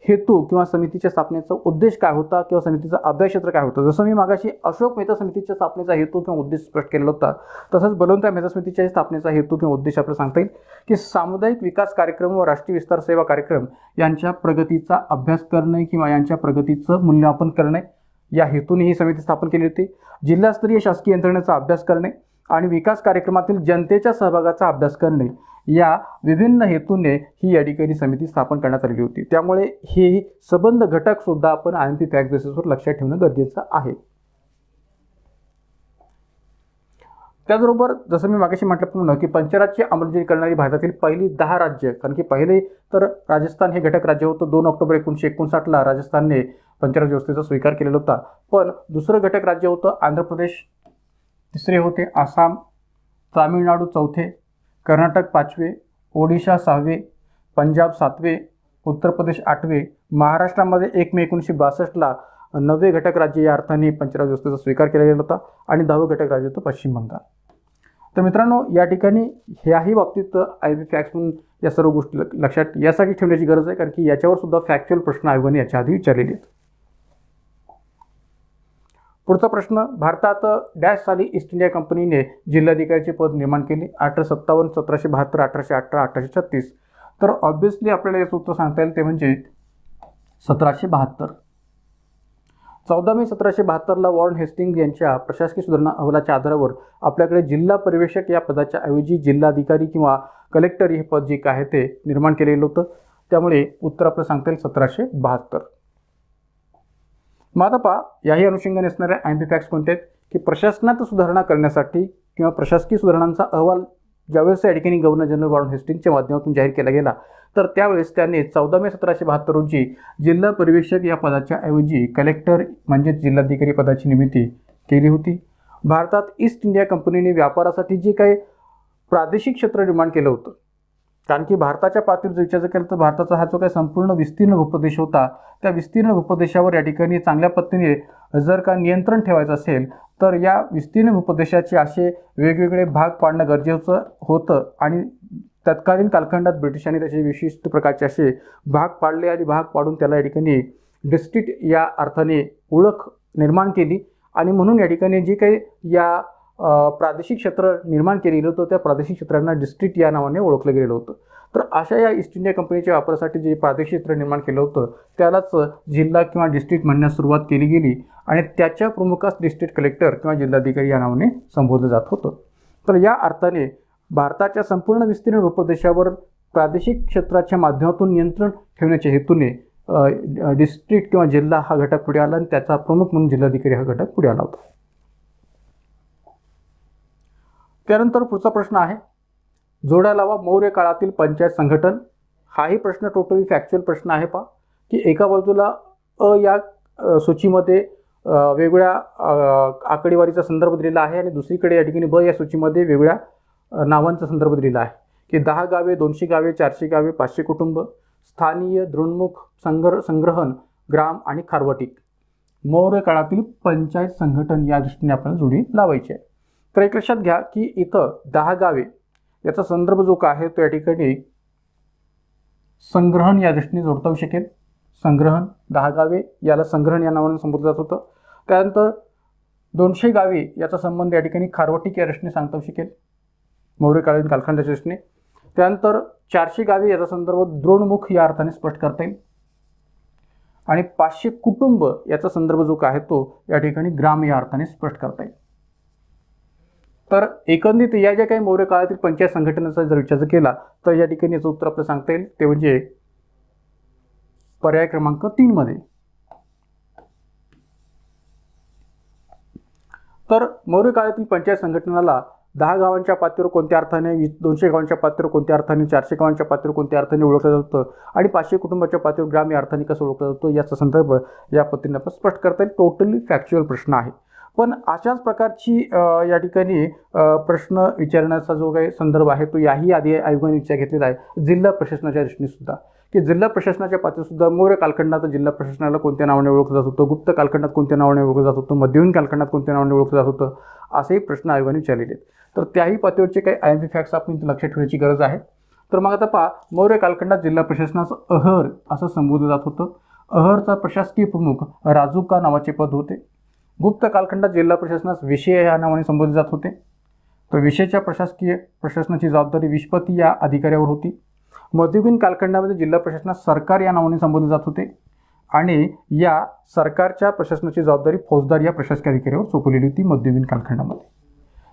हेतू किंवा समितीच्या स्थापनेचा उद्देश काय होता किंवा समितीचा अभ्यासक्षेत्र काय होतं, जसं मी मागाशी अशोक मेहता समितीच्या स्थापनेचा हेतू किंवा उद्देश स्पष्ट केलेला होता, तसंच बलवंतराव मेहता समितीच्या स्थापनेचा हेतू किंवा उद्देश आपल्याला सांगता येईल की सामुदायिक विकास कार्यक्रम व राष्ट्रीय विस्तार सेवा कार्यक्रम यांच्या प्रगतीचा अभ्यास करणे किंवा यांच्या प्रगतीचं मूल्यमापन करणे या हेतूने ही समिती स्थापन केली होती. जिल्हास्तरीय शासकीय यंत्रणेचा अभ्यास करणे आणि विकास कार्यक्रमातील जनतेच्या सहभागाचा अभ्यास करणे या विभिन्न हेतूने ही या ठिकाणी समिती स्थापन करण्यात आलेली होती. त्यामुळे हे संबंध घटक सुद्धा आपण IMP फॅक्ट बेसिसवर लक्षात ठेवणं गरजेचं आहे. त्याचबरोबर जसं मी मागाशी म्हटल्याप्रमाणे की पंचराज्य अंमलबजावणी करणारी भारतातील पहिली 10 राज्य, कारण की पहिले तर राजस्थान हे घटक राज्य होतं. 2 ऑक्टोबर 1959 राजस्थानने पंचराज्य व्यवस्थेचा स्वीकार केलेला होता. पण दुसरं घटक राज्य होतं आंध्र प्रदेश, तिसरे होते आसाम, तामिळनाडू चौथे, कर्नाटक 5वे, ओडिशा 6वे, पंजाब 7वे, उत्तर प्रदेश 8वे, महाराष्ट्रामध्ये 1 मे 1962 9वे घटक राज्य या अर्थाने पंचराज्य व्यवस्थेचा स्वीकार केला गेला होता. आणि 10वं घटक राज्य होतं पश्चिम बंगाल. तर मित्रांनो, या ठिकाणी ह्याही बाबतीत IMP फॅक्ट्स म्हणून या सर्व गोष्टी लक्षात यासाठी ठेवण्याची गरज आहे, कारण की याच्यावर सुद्धा फॅक्च्युअल प्रश्न आयोगाने याच्या आधी विचारलेले आहेत. पुढचा प्रश्न, भारतात डॅश साली ईस्ट इंडिया कंपनीने जिल्हाधिकारीचे पद निर्माण केले? 1857, 1772, 1818, 1836. तर ऑब्व्हियसली आपल्याला याचं उत्तर सांगता येईल ते म्हणजे 1772. 14 मे 1772ला वॉरेन हेस्टिंग्ज यांच्या प्रशासकीय सुधारणा अहवालाच्या आधारावर आपल्याकडे जिल्हा परिवेशक या पदाच्या ऐवजी जिल्हाधिकारी किंवा कलेक्टर हे पद जे काय आहे ते निर्माण केलेलं होतं. त्यामुळे उत्तर आपलं सांगता येईल 1772. मग आता पहा, याही अनुषंगाने असणाऱ्या IMP फॅक्ट्स कोणत्या आहेत की प्रशासनात सुधारणा करण्यासाठी किंवा प्रशासकीय सुधारणांचा अहवाल ज्यावेळेस या ठिकाणी गव्हर्नर जनरल वॉरेन हेस्टिंग्जच्या माध्यमातून जाहीर केला गेला, तर त्यावेळेस त्यांनी 14 मे 1772 रोजी जिल्हा परिवेशक या पदाच्या ऐवजी कलेक्टर म्हणजेच जिल्हाधिकारी पदाची निर्मिती केली होती. भारतात ईस्ट इंडिया कंपनीने व्यापारासाठी जे काही प्रादेशिक क्षेत्र निर्माण केलं होतं, कारण की भारताच्या पातळीवर विचार केला तर भारताचा हा जो काही संपूर्ण विस्तीर्ण भूप्रदेश होता, त्या विस्तीर्ण भूप्रदेशावर या ठिकाणी चांगल्या पद्धतीने जर का नियंत्रण ठेवायचं असेल तर या विस्तीर्ण भूप्रदेशाचे असे वेगवेगळे भाग पाडणं गरजेचं होतं. आणि तत्कालीन कालखंडात ब्रिटिशांनी त्याचे विशिष्ट प्रकारचे असे भाग पाडले आणि भाग पाडून त्याला या ठिकाणी डिस्ट्रिक्ट या अर्थाने ओळख निर्माण केली. आणि म्हणून या ठिकाणी जे काही या प्रादेशिक क्षेत्र निर्माण केलेलं होतं त्या प्रादेशिक क्षेत्रांना डिस्ट्रिक्ट या नावाने ओळखलं गेलेलं होतं. तर अशा या ईस्ट इंडिया कंपनीच्या वापरासाठी जे प्रादेशिक क्षेत्र निर्माण केलं होतं त्यालाच जिल्हा किंवा डिस्ट्रिक्ट म्हणण्यास सुरुवात केली गेली आणि त्याच्या प्रमुखास डिस्ट्रिक्ट कलेक्टर किंवा जिल्हाधिकारी या नावाने संबोधलं जात होतं. तर या अर्थाने भारताच्या संपूर्ण विस्तीर्ण भूप्रदेशावर प्रादेशिक क्षेत्राच्या माध्यमातून नियंत्रण ठेवण्याच्या हेतूने डिस्ट्रिक्ट किंवा जिल्हा हा घटक पुढे आला आणि त्याचा प्रमुख म्हणून जिल्हाधिकारी हा घटक पुढे आला होता. त्यानंतर पुढचा प्रश्न आहे, जोड्या लावा मौर्य काळातील पंचायत संघटन. हाही प्रश्न टोटली फॅक्च्युअल प्रश्न आहे. पहा की एका बाजूला या सूचीमध्ये वेगवेगळ्या आकडेवारीचा संदर्भ दिलेला आहे आणि दुसरीकडे या ठिकाणी या सूचीमध्ये वेगवेगळ्या नावांचा संदर्भ दिलेला आहे की 10 गावे, 200 गावे, 400 गावे, 500 कुटुंब, स्थानीय, दृणमुख, संग्रहण, ग्राम आणि खारवटिक. मौर्य काळातील पंचायत संघटन या दृष्टीने आपल्याला जोडी लावायची आहे. तर एक लक्षात घ्या की इथं 10 गावे याचा संदर्भ जो काय आहे तो या ठिकाणी संग्रहण या दृष्टीने जोडता येऊ शकेल. संग्रहण 10 गावे याला संग्रहण या नावाने संबोधलं जात होतं. त्यानंतर 200 गावे याचा संबंध या ठिकाणी खारवटिक या दृष्टीने सांगता येऊ शकेल मौर्यकालीन कालखंडाच्या दृष्टीने. त्यानंतर 400 गावे याचा संदर्भ द्रोणमुख या अर्थाने स्पष्ट करता येईल आणि 500 कुटुंब याचा संदर्भ जो काय आहे तो या ठिकाणी ग्राम या अर्थाने स्पष्ट करता येईल. तर एकंदरीत या ज्या काही मौर्य काळातील पंचायत संघटनेचा जर विचार केला तर या ठिकाणी याचं उत्तर आपलं सांगता येईल ते म्हणजे पर्याय क्रमांक 3 मध्ये. तर मौर्य काळातील पंचायत संघटनेला 10 गावांच्या पातळीवर कोणत्या अर्थाने, 200 गावांच्या पातळीवर कोणत्या अर्थाने, 400 गावांच्या पातळीवर कोणत्या अर्थाने ओळखलं जातं आणि 500 कुटुंबाच्या पातळीवर ग्राम या अर्थाने कसं ओळखलं जातं याचा संदर्भ या पद्धतीने आपण स्पष्ट करता येईल. टोटली फॅक्च्युअल प्रश्न आहे. पण अशाच प्रकारची या ठिकाणी प्रश्न विचारण्याचा जो काही संदर्भ आहे तो याही आधी आयोगाने विचार घेतलेला आहे जिल्हा प्रशासनाच्या दृष्टीने सुद्धा, की जिल्हा प्रशासनाच्या पातळीवर सुद्धा मौर्य कालखंडात जिल्हा प्रशासनाला कोणत्या नावाने ओळखलं जात होतं, गुप्त कालखंडात कोणत्या नावाने ओळखलं जात होतं, मध्ययुगीन कालखंडात कोणत्या नावाने ओळखलं जात होतं, असेही प्रश्न आयोगाने विचारलेले आहेत. तर त्याही पातळीवरचे काही IMP फॅक्ट्स आपण इथे लक्षात ठेवण्याची गरज आहे. तर मग आता पहा, मौर्य कालखंडात जिल्हा प्रशासनाचं अहर असं संबोधलं जात होतं. अहरचा प्रशासकीय प्रमुख राजुका नावाचे पद होते. गुप्त कालखंडात जिल्हा प्रशासनास विषय या नावाने संबोधले जात होते. तर विषयाच्या प्रशासनाची जबाबदारी विष्पती या अधिकाऱ्यावर होती. मध्ययुगीन कालखंडामध्ये जिल्हा प्रशासनास सरकार या नावाने संबोधले जात होते आणि या सरकारच्या प्रशासनाची जबाबदारी फौजदार या प्रशासकीय अधिकाऱ्यावर सोपवलेली होती मध्ययुगीन कालखंडामध्ये.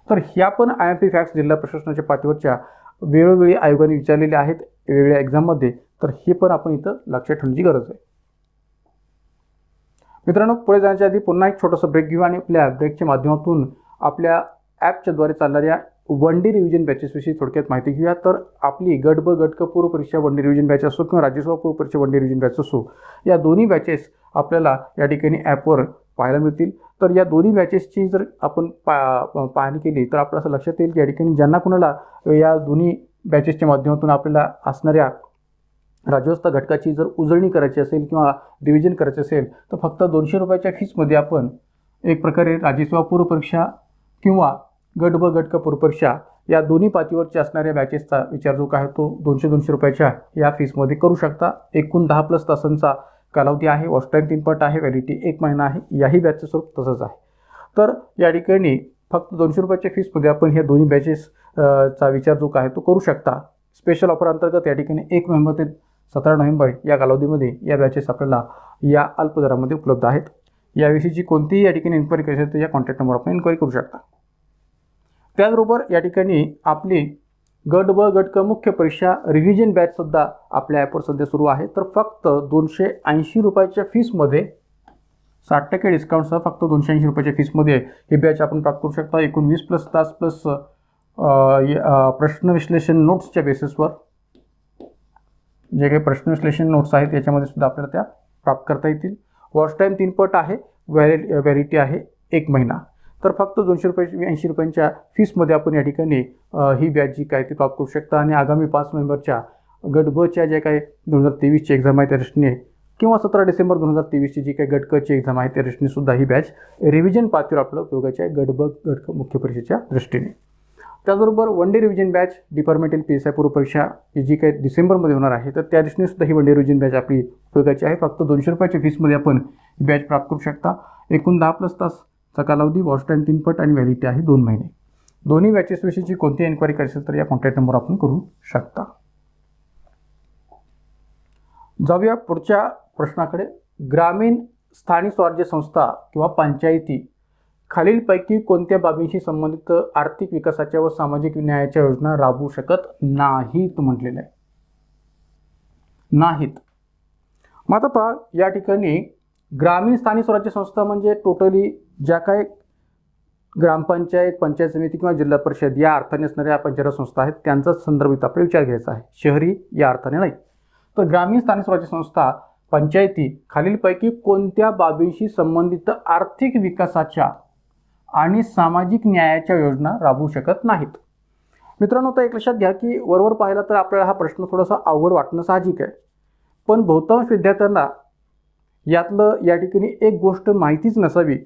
तर ह्या पण IMP फॅक्ट्स जिल्हा प्रशासनाच्या पातळीवरच्या वेळोवेळी आयोगाने विचारलेले आहेत वेगवेगळ्या एक्झाममध्ये. तर हे पण आपण इथं लक्षात ठेवण्याची गरज आहे. मित्रांनो, पुढे जाण्याच्या आधी पुन्हा एक छोटासा ब्रेक घेऊ आणि आपल्या ब्रेकच्या माध्यमातून आपल्या ॲपच्याद्वारे चालणाऱ्या 1 डे रिव्हिजन बॅचेसविषयी थोडक्यात माहिती घेऊया. तर आपली गट ब गट क पूर्व परीक्षा 1 डे रिव्हिजन बॅच असो किंवा राज्यसभा पूर्व परीक्षा 1 डे रिव्हिजन बॅच असो, या दोन्ही बॅचेस आपल्याला या ठिकाणी ॲपवर पाहायला मिळतील. तर या दोन्ही बॅचेसची जर आपण पाहणी केली तर आपलं असं लक्षात येईल की या ठिकाणी ज्यांना कुणाला या दोन्ही बॅचेसच्या माध्यमातून आपल्याला असणाऱ्या राज्यव्यवस्था घटकाची जर उजळणी करायची असेल किंवा रिव्हिजन करायची असेल तर फक्त 200 रुपयाच्या फीसमध्ये आपण एक प्रकारे राज्यसेवा पूर्व परीक्षा किंवा गट ब गट क पूर्व परीक्षा या दोन्ही पातळीवरच्या असणाऱ्या बॅचेसचा विचार जो काय तो 200 रुपयाच्या या फीसमध्ये करू शकता. एकूण 10+ तासांचा कालावधी आहे. वॉच टाईम 3 पट आहे. व्हॅलिडिटी 1 महिना आहे. याही बॅचचं स्वरूप तसंच आहे. तर या ठिकाणी फक्त 200 रुपयाच्या फीसमध्ये आपण ह्या दोन्ही बॅचेस चा विचार जो आहे तो करू शकता. स्पेशल ऑफर अंतर्गत या ठिकाणी 1 नोव्हेंबर ते 17 नोव्हेंबर या कालावधीमध्ये या बॅचेस आपल्याला या अल्प दरामध्ये उपलब्ध आहेत. याविषयीची कोणतीही या ठिकाणी इन्क्वायरी करायची असेल तर या कॉन्टॅक्ट नंबरवर आपण इन्क्वायरी करू शकता. त्याचबरोबर या ठिकाणी आपली गट ब गट क मुख्य परीक्षा रिव्हिजन बॅचसुद्धा आपल्या ॲपवर सध्या सुरू आहे. तर फक्त 280 रुपयाच्या फीसमध्ये 60% डिस्काउंटसह फक्त 280 रुपयाच्या फीसमध्ये हे बॅच आपण प्राप्त करू शकता. एकूण 20+ तास प्लस प्रश्न विश्लेषण नोट्सच्या बेसिसवर जे काही प्रश्न विश्लेषण नोट्स आहेत याच्यामध्ये सुद्धा आपल्याला त्या प्राप्त करता येतील. वॉच टाईम 3 पट आहे. व्हॅलिडिटी आहे 1 महिना. तर फक्त 280 रुपयांच्या फीसमध्ये आपण या ठिकाणी ही बॅच जी काय ती प्राप्त करू शकता. आणि आगामी 5 नोव्हेंबरच्या गट ब च्या जे काही 2023ची एक्झाम आहे त्या दृष्टीने किंवा 17 डिसेंबर 2023ची जी काही गट क ची एक्झाम आहे त्या दृष्टीने सुद्धा ही बॅच रिव्हिजन पातळीवर आपलं उपयोगाची आहे गट ब गट क मुख्य परीक्षेच्या दृष्टीने. त्याचबरोबर one day revision batch departmental PSI पूर्व परीक्षा जी काही डिसेंबरमध्ये होणार आहे तर त्या दृष्टीने सुद्धा ही वन डे रिव्हिजन बॅच आपली उपयोगाची आहे. फक्त 200 रुपयाच्या फीसमध्ये आपण ही बॅच प्राप्त करू शकता. एकूण 10+ तासचा कालावधी, वॉच टाईम 3 पट आणि व्हॅलिडिटी आहे 2 महिने. दोन्ही बॅचेसविषयीची कोणतीही एन्क्वायरी करायची असेल तर या कॉन्टॅक्ट नंबर आपण करू शकता. जाऊया पुढच्या प्रश्नाकडे. ग्रामीण स्थानिक स्वराज्य संस्था किंवा पंचायती खालीलपैकी कोणत्या बाबींशी संबंधित आर्थिक विकासाच्या व सामाजिक न्यायाच्या योजना राबवू शकत नाहीत म्हटलेलं आहे. नाहीत. मग आता पहा या ठिकाणी ग्रामीण स्थानिक स्वराज्य संस्था म्हणजे टोटली ज्या काही ग्रामपंचायत, पंचायत समिती किंवा जिल्हा परिषद या अर्थाने असणाऱ्या पंचायत संस्था आहेत त्यांचाच संदर्भित आपल्याला विचार घ्यायचा आहे. शहरी या अर्थाने नाही. तर ग्रामीण स्थानिक स्वराज्य संस्था पंचायती खालीलपैकी कोणत्या बाबींशी संबंधित आर्थिक विकासाच्या आणि सामाजिक न्यायाच्या योजना राबवू शकत नाहीत. मित्रांनो, तर एक लक्षात घ्या की वरवर पाहिला तर आपल्याला हा प्रश्न थोडासा अवघड वाटणं साहजिक आहे. पण बहुतांश विद्यार्थ्यांना यातलं या ठिकाणी एक गोष्ट माहितीच नसावी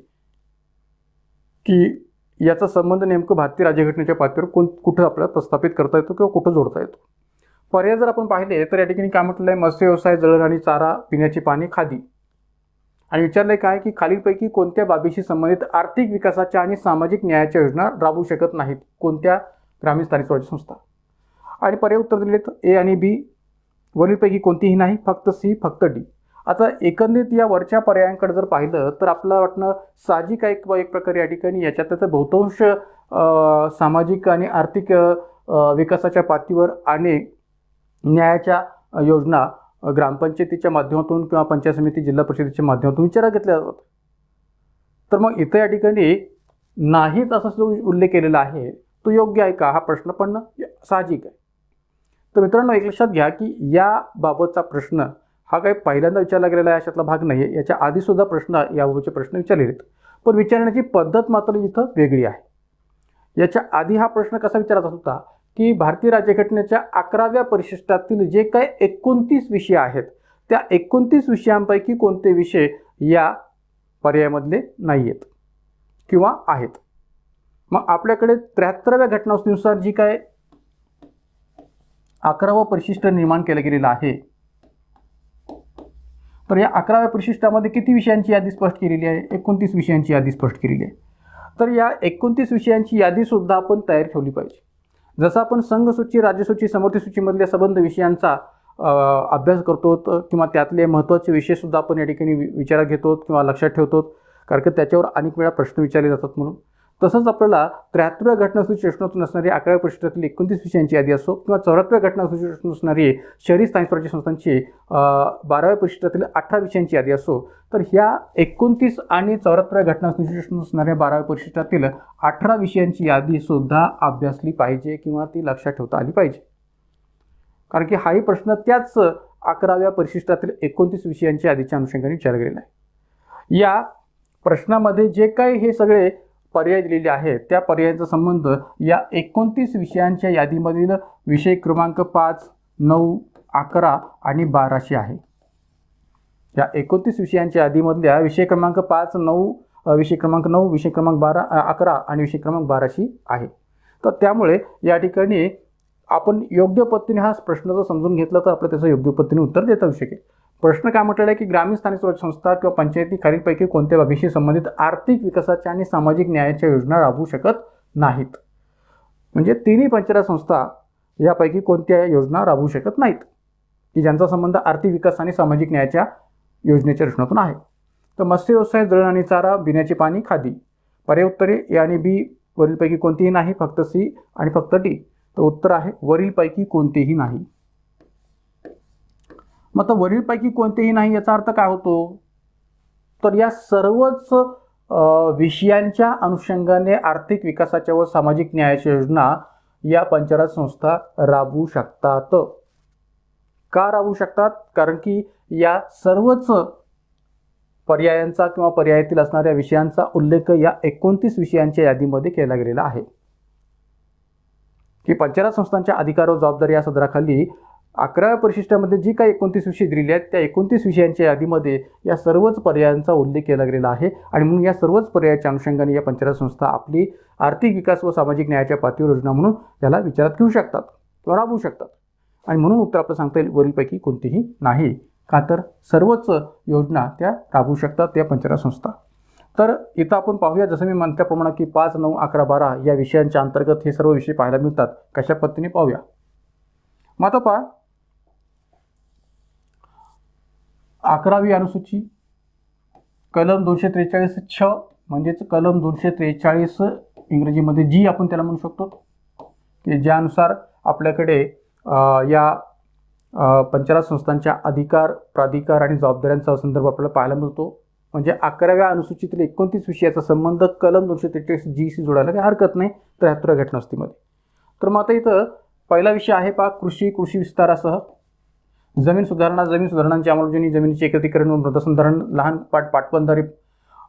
की याचा संबंध नेमकं भारतीय राज्यघटनेच्या पातळीवर कुठं आपल्याला प्रस्थापित करता येतो किंवा कुठं जोडता येतो. पर्याय जर आपण पाहिले तर या ठिकाणी काय म्हटलं आहे, मत्स्य व्यवसाय, जळण आणि चारा, पिण्याचे पाणी, खादी. आणि विचारलंय काय की खालीलपैकी कोणत्या बाबीशी संबंधित आर्थिक विकासाच्या आणि सामाजिक न्यायाच्या योजना राबवू शकत नाहीत कोणत्या ग्रामीण स्थानिक स्वराज्य संस्था. आणि पर्याय उत्तर दिलेत A आणि B. वरीलपैकी कोणतीही नाही, फक्त C, फक्त D. आता एकंदरीत या वरच्या पर्यायांकडे जर पाहिलं तर आपल्याला वाटणं साहजिक आहे एक प्रकारे या ठिकाणी याच्यात त्याचा बहुतांश सामाजिक आणि आर्थिक विकासाच्या पातळीवर आणि न्यायाच्या योजना ग्रामपंचायतीच्या माध्यमातून किंवा पंचायत समिती, जिल्हा परिषदेच्या माध्यमातून विचारात घेतल्या जातात. तर मग इथं या ठिकाणी नाहीच असा जो उल्लेख केलेला आहे तो योग्य आहे का हा प्रश्न पण साहजिक आहे. तर मित्रांनो, एक लक्षात घ्या की याबाबतचा प्रश्न हा काही पहिल्यांदा विचारला गेलेला आहे अशातला भाग नाही आहे. याच्या आधीसुद्धा याबाबतचे प्रश्न विचारलेले आहेत, पण विचारण्याची पद्धत मात्र इथं वेगळी आहे. याच्या आधी हा प्रश्न कसा विचारत होता की भारतीय राज्यघटनेच्या 11व्या परिशिष्टातील जे काही 29 विषय आहेत त्या 29 विषयांपैकी कोणते विषय या पर्यायामधले नाही आहेत किंवा आहेत. मग आपल्याकडे 73व्या घटनानुसार जी काय 11वं परिशिष्ट निर्माण केलं गेलेलं आहे तर या 11व्या परिशिष्टामध्ये किती विषयांची यादी स्पष्ट केलेली आहे? 29 विषयांची यादी स्पष्ट केलेली आहे. तर या 29 विषयांची यादीसुद्धा आपण तयार ठेवली पाहिजे. जसं आपण संघसूची, राज्यसूची, समवर्ती सूचीमधल्या संबंध विषयांचा अभ्यास करतो किंवा त्यातले महत्त्वाचे विषयसुद्धा आपण या ठिकाणी विचारात घेतो किंवा लक्षात ठेवतो कारण की त्याच्यावर अनेक वेळा प्रश्न विचारले जातात म्हणून. तसंच आपल्याला 73व्या घटनासूची योजनेतून असणारी 11व्या परिशिष्टातील 29 विषयांची यादी असो किंवा 74व्या घटनासूची योजनेतून असणारी शहरी स्थानिक स्वराज्य संस्थांची 12व्या परिशिष्टातील 18 विषयांची यादी असो तर ह्या 29 आणि 74व्या घटनासूची योजनेतून असणाऱ्या 12व्या परिशिष्टातील 18 विषयांची यादीसुद्धा अभ्यासली पाहिजे किंवा ती लक्षात ठेवता आली पाहिजे. कारण की हाही प्रश्न त्याच 11व्या परिशिष्टातील 29 विषयांच्या यादीच्या अनुषंगाने विचारला गेलेला आहे. या प्रश्नामध्ये जे काही हे सगळे पर्याय दिलेले आहेत त्या पर्यायांचा संबंध या 29 विषयांच्या यादीमधील विषय क्रमांक 5, 9, 11 आणि 12शी आहे. या 29 विषयांच्या यादीमधल्या विषय क्रमांक 5, 9, विषय क्रमांक 9, विषय क्रमांक 12, 11 आणि विषय क्रमांक 12शी आहे. तर त्यामुळे या ठिकाणी आपण योग्य पद्धतीने हा प्रश्न जर समजून घेतला तर आपल्याला त्याचं योग्य पद्धतीने उत्तर देता येऊ शकेल. प्रश्न काय म्हटलेला आहे की ग्रामीण स्थानिक स्वराज्य संस्था किंवा पंचायती खालीलपैकी कोणत्या बाबीशी संबंधित आर्थिक विकासाच्या आणि सामाजिक न्यायाच्या योजना राबवू शकत नाहीत. म्हणजे तिन्ही पंचायत संस्था यापैकी कोणत्या योजना राबवू शकत नाहीत की ज्यांचा संबंध आर्थिक विकास आणि सामाजिक न्यायाच्या योजनेच्या रचनातून आहे. तर मत्स्य व्यवसाय, जळण आणि चारा, पिण्याचे पाणी, खादी. पर्याय उत्तरे ए आणि बी वरीलपैकी कोणतीही नाही, फक्त सी आणि फक्त डी. तर उत्तर आहे वरीलपैकी कोणतेही नाही. मग तर वरीलपैकी कोणतेही नाही याचा अर्थ काय होतो, तर या सर्वच विषयांच्या अनुषंगाने आर्थिक विकासाच्या व सामाजिक न्यायाच्या योजना या पंचायत संस्था राबवू शकतात. का राबवू शकतात, कारण की या सर्वच पर्यायांचा किंवा पर्यायातील असणाऱ्या विषयांचा उल्लेख या 29 विषयांच्या यादीमध्ये केला गेलेला आहे की पंचायत संस्थांच्या अधिकार व जबाबदारी या सदराखाली 11व्या परिशिष्टामध्ये जी काही 29 विषय दिलेले आहेत त्या 29 विषयांच्या यादीमध्ये या सर्वच पर्यायांचा उल्लेख केला गेलेला आहे. आणि म्हणून या सर्वच पर्यायाच्या अनुषंगाने या पंचायत संस्था आपली आर्थिक विकास व सामाजिक न्यायाच्या पातळीवर योजना म्हणून याला विचारात घेऊ शकतात किंवा राबवू शकतात. आणि म्हणून उत्तर आपलं सांगता येईल वरीलपैकी कोणतीही नाही, का तर सर्वच योजना त्या राबवू शकतात त्या पंचायत संस्था. तर इथं आपण पाहूया, जसं मी म्हटल्याप्रमाणे की 5, 9, 11, 12 या विषयांच्या अंतर्गत हे सर्व विषय पाहायला मिळतात. कशा पद्धतीने पाहूया. मग आता पहा, 11वी अनुसूची कलम 243 छ म्हणजेच कलम 243 इंग्रजीमध्ये जी आपण त्याला म्हणू शकतो की ज्यानुसार आपल्याकडे या पंचायत संस्थांच्या अधिकार, प्राधिकार आणि जबाबदाऱ्यांचा संदर्भ आपल्याला पाहायला मिळतो. म्हणजे 11व्या अनुसूचीतील 29 विषयाचा संबंध कलम 243 जीशी जोडायला काही हरकत नाही 73व्या घटनास्थीमध्ये. तर मग आता इथं पहिला विषय आहे पहा, कृषी विस्तारासह जमीन सुधारणांची अंमलबजावणी, जमिनीचे एकत्रीकरण व मृदासंधारण, लहान पाटबंधारे,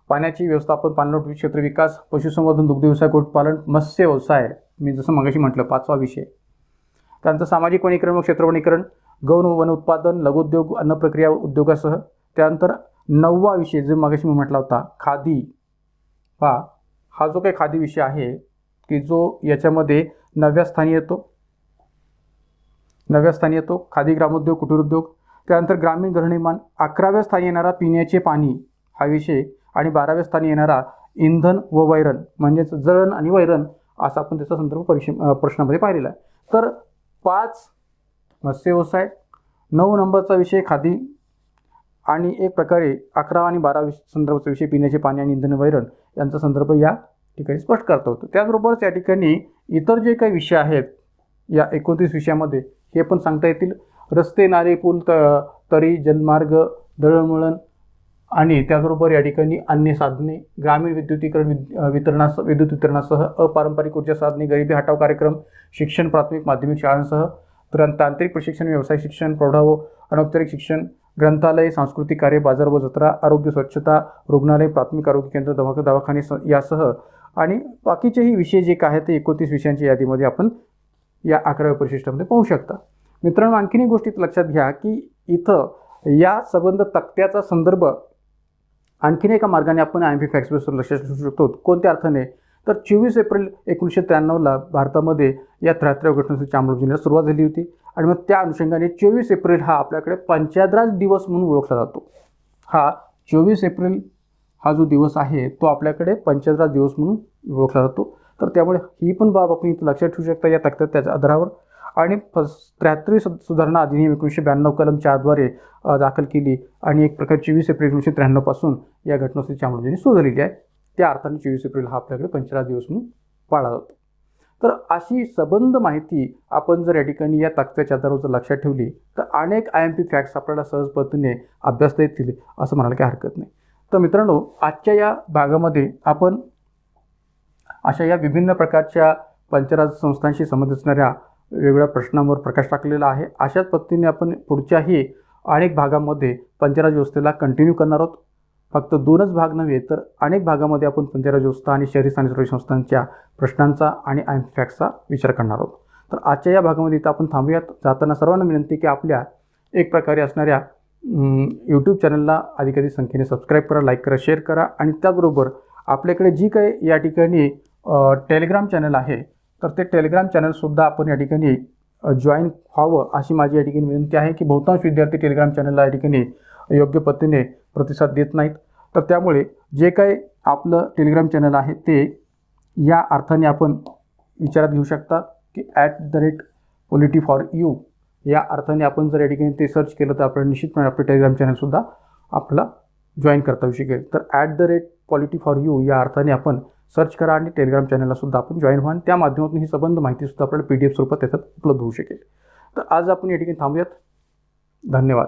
पाण्याची व्यवस्थापन, पाणलोट क्षेत्र विकास, पशुसंवर्धन, दुग्ध व्यवसाय, कुक्कुटपालन, मत्स्य व्यवसाय, मी जसं मगाशी म्हटलं 5वा विषय. त्यानंतर सामाजिक वनीकरण व क्षेत्र वनीकरण, गौण वन उत्पादन, लघुउद्योग, अन्न प्रक्रिया उद्योगासह. त्यानंतर 9वा विषय जो मगाशी मी म्हटला होता खादी. पहा, हा जो काही खादी विषय आहे की जो याच्यामध्ये 9व्या स्थानी येतो खादी ग्रामोद्योग, कुटीर उद्योग. त्यानंतर ग्रामीण गृहनिर्माण, 11व्या स्थानी येणारा पिण्याचे पाणी हा विषय आणि 12व्या स्थानी येणारा इंधन व वैरण म्हणजेच जळण आणि वैरण असा आपण त्याचा संदर्भ प्रश्नामध्ये पाहिलेला आहे. तर 5 मत्स्य व्यवसाय, 9 नंबरचा विषय खादी आणि एक प्रकारे 11 आणि 12 संदर्भाचा विषय पिण्याचे पाणी आणि इंधन वैरण यांचा संदर्भ या ठिकाणी स्पष्ट करता होतो. त्याचबरोबरच या ठिकाणी इतर जे काही विषय आहेत या 29 विषयामध्ये हे पण सांगता येतील. रस्ते, नाले, पूल, तरी, जलमार्ग, दळणवळण आणि त्याचबरोबर या ठिकाणी अन्य साधने, ग्रामीण विद्युत वितरणासह अपारंपरिक ऊर्जा साधने, गरिबी हटाव कार्यक्रम, शिक्षण प्राथमिक माध्यमिक शाळांसह, तांत्रिक प्रशिक्षण, व्यवसाय शिक्षण, प्रौढ व अनौपचारिक शिक्षण, ग्रंथालय, सांस्कृतिक कार्य, बाजार व जत्रा, आरोग्य स्वच्छता, रुग्णालय, प्राथमिक आरोग्य केंद्र, दवाखाने यासह आणि बाकीचेही विषय जे काय आहेत ते 29 विषयांच्या यादीमध्ये आपण या 11व्या परिशिष्टामध्ये पाहू शकता. मित्रांनो, आणखीन एक गोष्ट लक्षात घ्या की इथं या संबंध तक्त्याचा संदर्भ आणखीन एका मार्गाने आपण IMP फॅक्ट्स बेसवर लक्षात ठेवू शकतो. कोणत्या अर्थाने, तर 24 एप्रिल 1993ला भारतामध्ये या 73व्या घटनेची अंमलबजावणीला सुरुवात झाली होती. आणि मग त्या अनुषंगाने 24 एप्रिल हा आपल्याकडे पंचायत राज दिवस म्हणून ओळखला जातो. हा 24 एप्रिल हा जो दिवस आहे तो आपल्याकडे पंचायत राज दिवस म्हणून ओळखला जातो. तर त्यामुळे ही पण बाब आपण इथं लक्षात ठेवू शकता या तक्त्यात त्याच्या आधारावर. आणि 73वी सुधारणा अधिनियम 1992 कलम 4द्वारे दाखल केली आणि एक प्रकारे 24 एप्रिल 1993 पासून या घटनास्थळाची अंमलबजावणी सुरू झालेली आहे. त्या अर्थाने 24 एप्रिल हा आपल्याकडे पंचायत दिवस म्हणून पाळला जातो. तर अशी संबंध माहिती आपण जर या ठिकाणी या तक्त्याच्या आधारावर जर लक्षात ठेवली तर अनेक IMP फॅक्ट्स आपल्याला सहज पद्धतीने अभ्यासता येतील असं म्हणायला काही हरकत नाही. तर मित्रांनो, आजच्या या भागामध्ये आपण अशा या विभिन्न प्रकारच्या पंचायत संस्थांशी संबंधित असणाऱ्या वेगवेगळ्या प्रश्नांवर प्रकाश टाकलेला आहे. अशाच पद्धतीने आपण पुढच्याही अनेक भागामध्ये पंचायत व्यवस्थेला कंटिन्यू करणार आहोत. फक्त 2च भाग नव्हे तर अनेक भागामध्ये आपण पंचायत व्यवस्था आणि शहरी स्थानिक स्वराज्य संस्थांच्या प्रश्नांचा आणि IMP फॅक्ट्सचा विचार करणार आहोत. तर आजच्या या भागामध्ये इथं आपण थांबूयात. जाताना सर्वांना विनंती की आपल्या एक प्रकारे असणाऱ्या यूट्यूब चॅनलला अधिकाधिक संख्येने सबस्क्राईब करा, लाईक करा, शेअर करा. आणि त्याचबरोबर आपल्याकडे जी काही या ठिकाणी टेलिग्राम चॅनल आहे तर ते टेलिग्राम चॅनलसुद्धा आपण या ठिकाणी जॉईन व्हावं अशी माझी या ठिकाणी विनंती आहे की बहुतांश विद्यार्थी टेलिग्राम चॅनलला या ठिकाणी योग्य पद्धतीने प्रतिसाद देत नाहीत. तर त्यामुळे जे काही आपलं टेलिग्राम चॅनल आहे ते या अर्थाने आपण विचारात घेऊ शकता की @polity4u या अर्थाने आपण जर या ठिकाणी ते सर्च केलं तर आपल्याला निश्चितपणे आपलं टेलिग्राम चॅनलसुद्धा आपल्याला जॉईन करता येऊ शकेल. तर @polity4u या अर्थाने आपण सर्च करा आणि टेलिग्राम चॅनललासुद्धा आपण जॉईन व्हा आणि त्या माध्यमातून ही संबंध माहितीसुद्धा आपल्याला PDF स्वरूपात त्याच्यात उपलब्ध होऊ शकेल. तर आज आपण या ठिकाणी थांबूयात. धन्यवाद.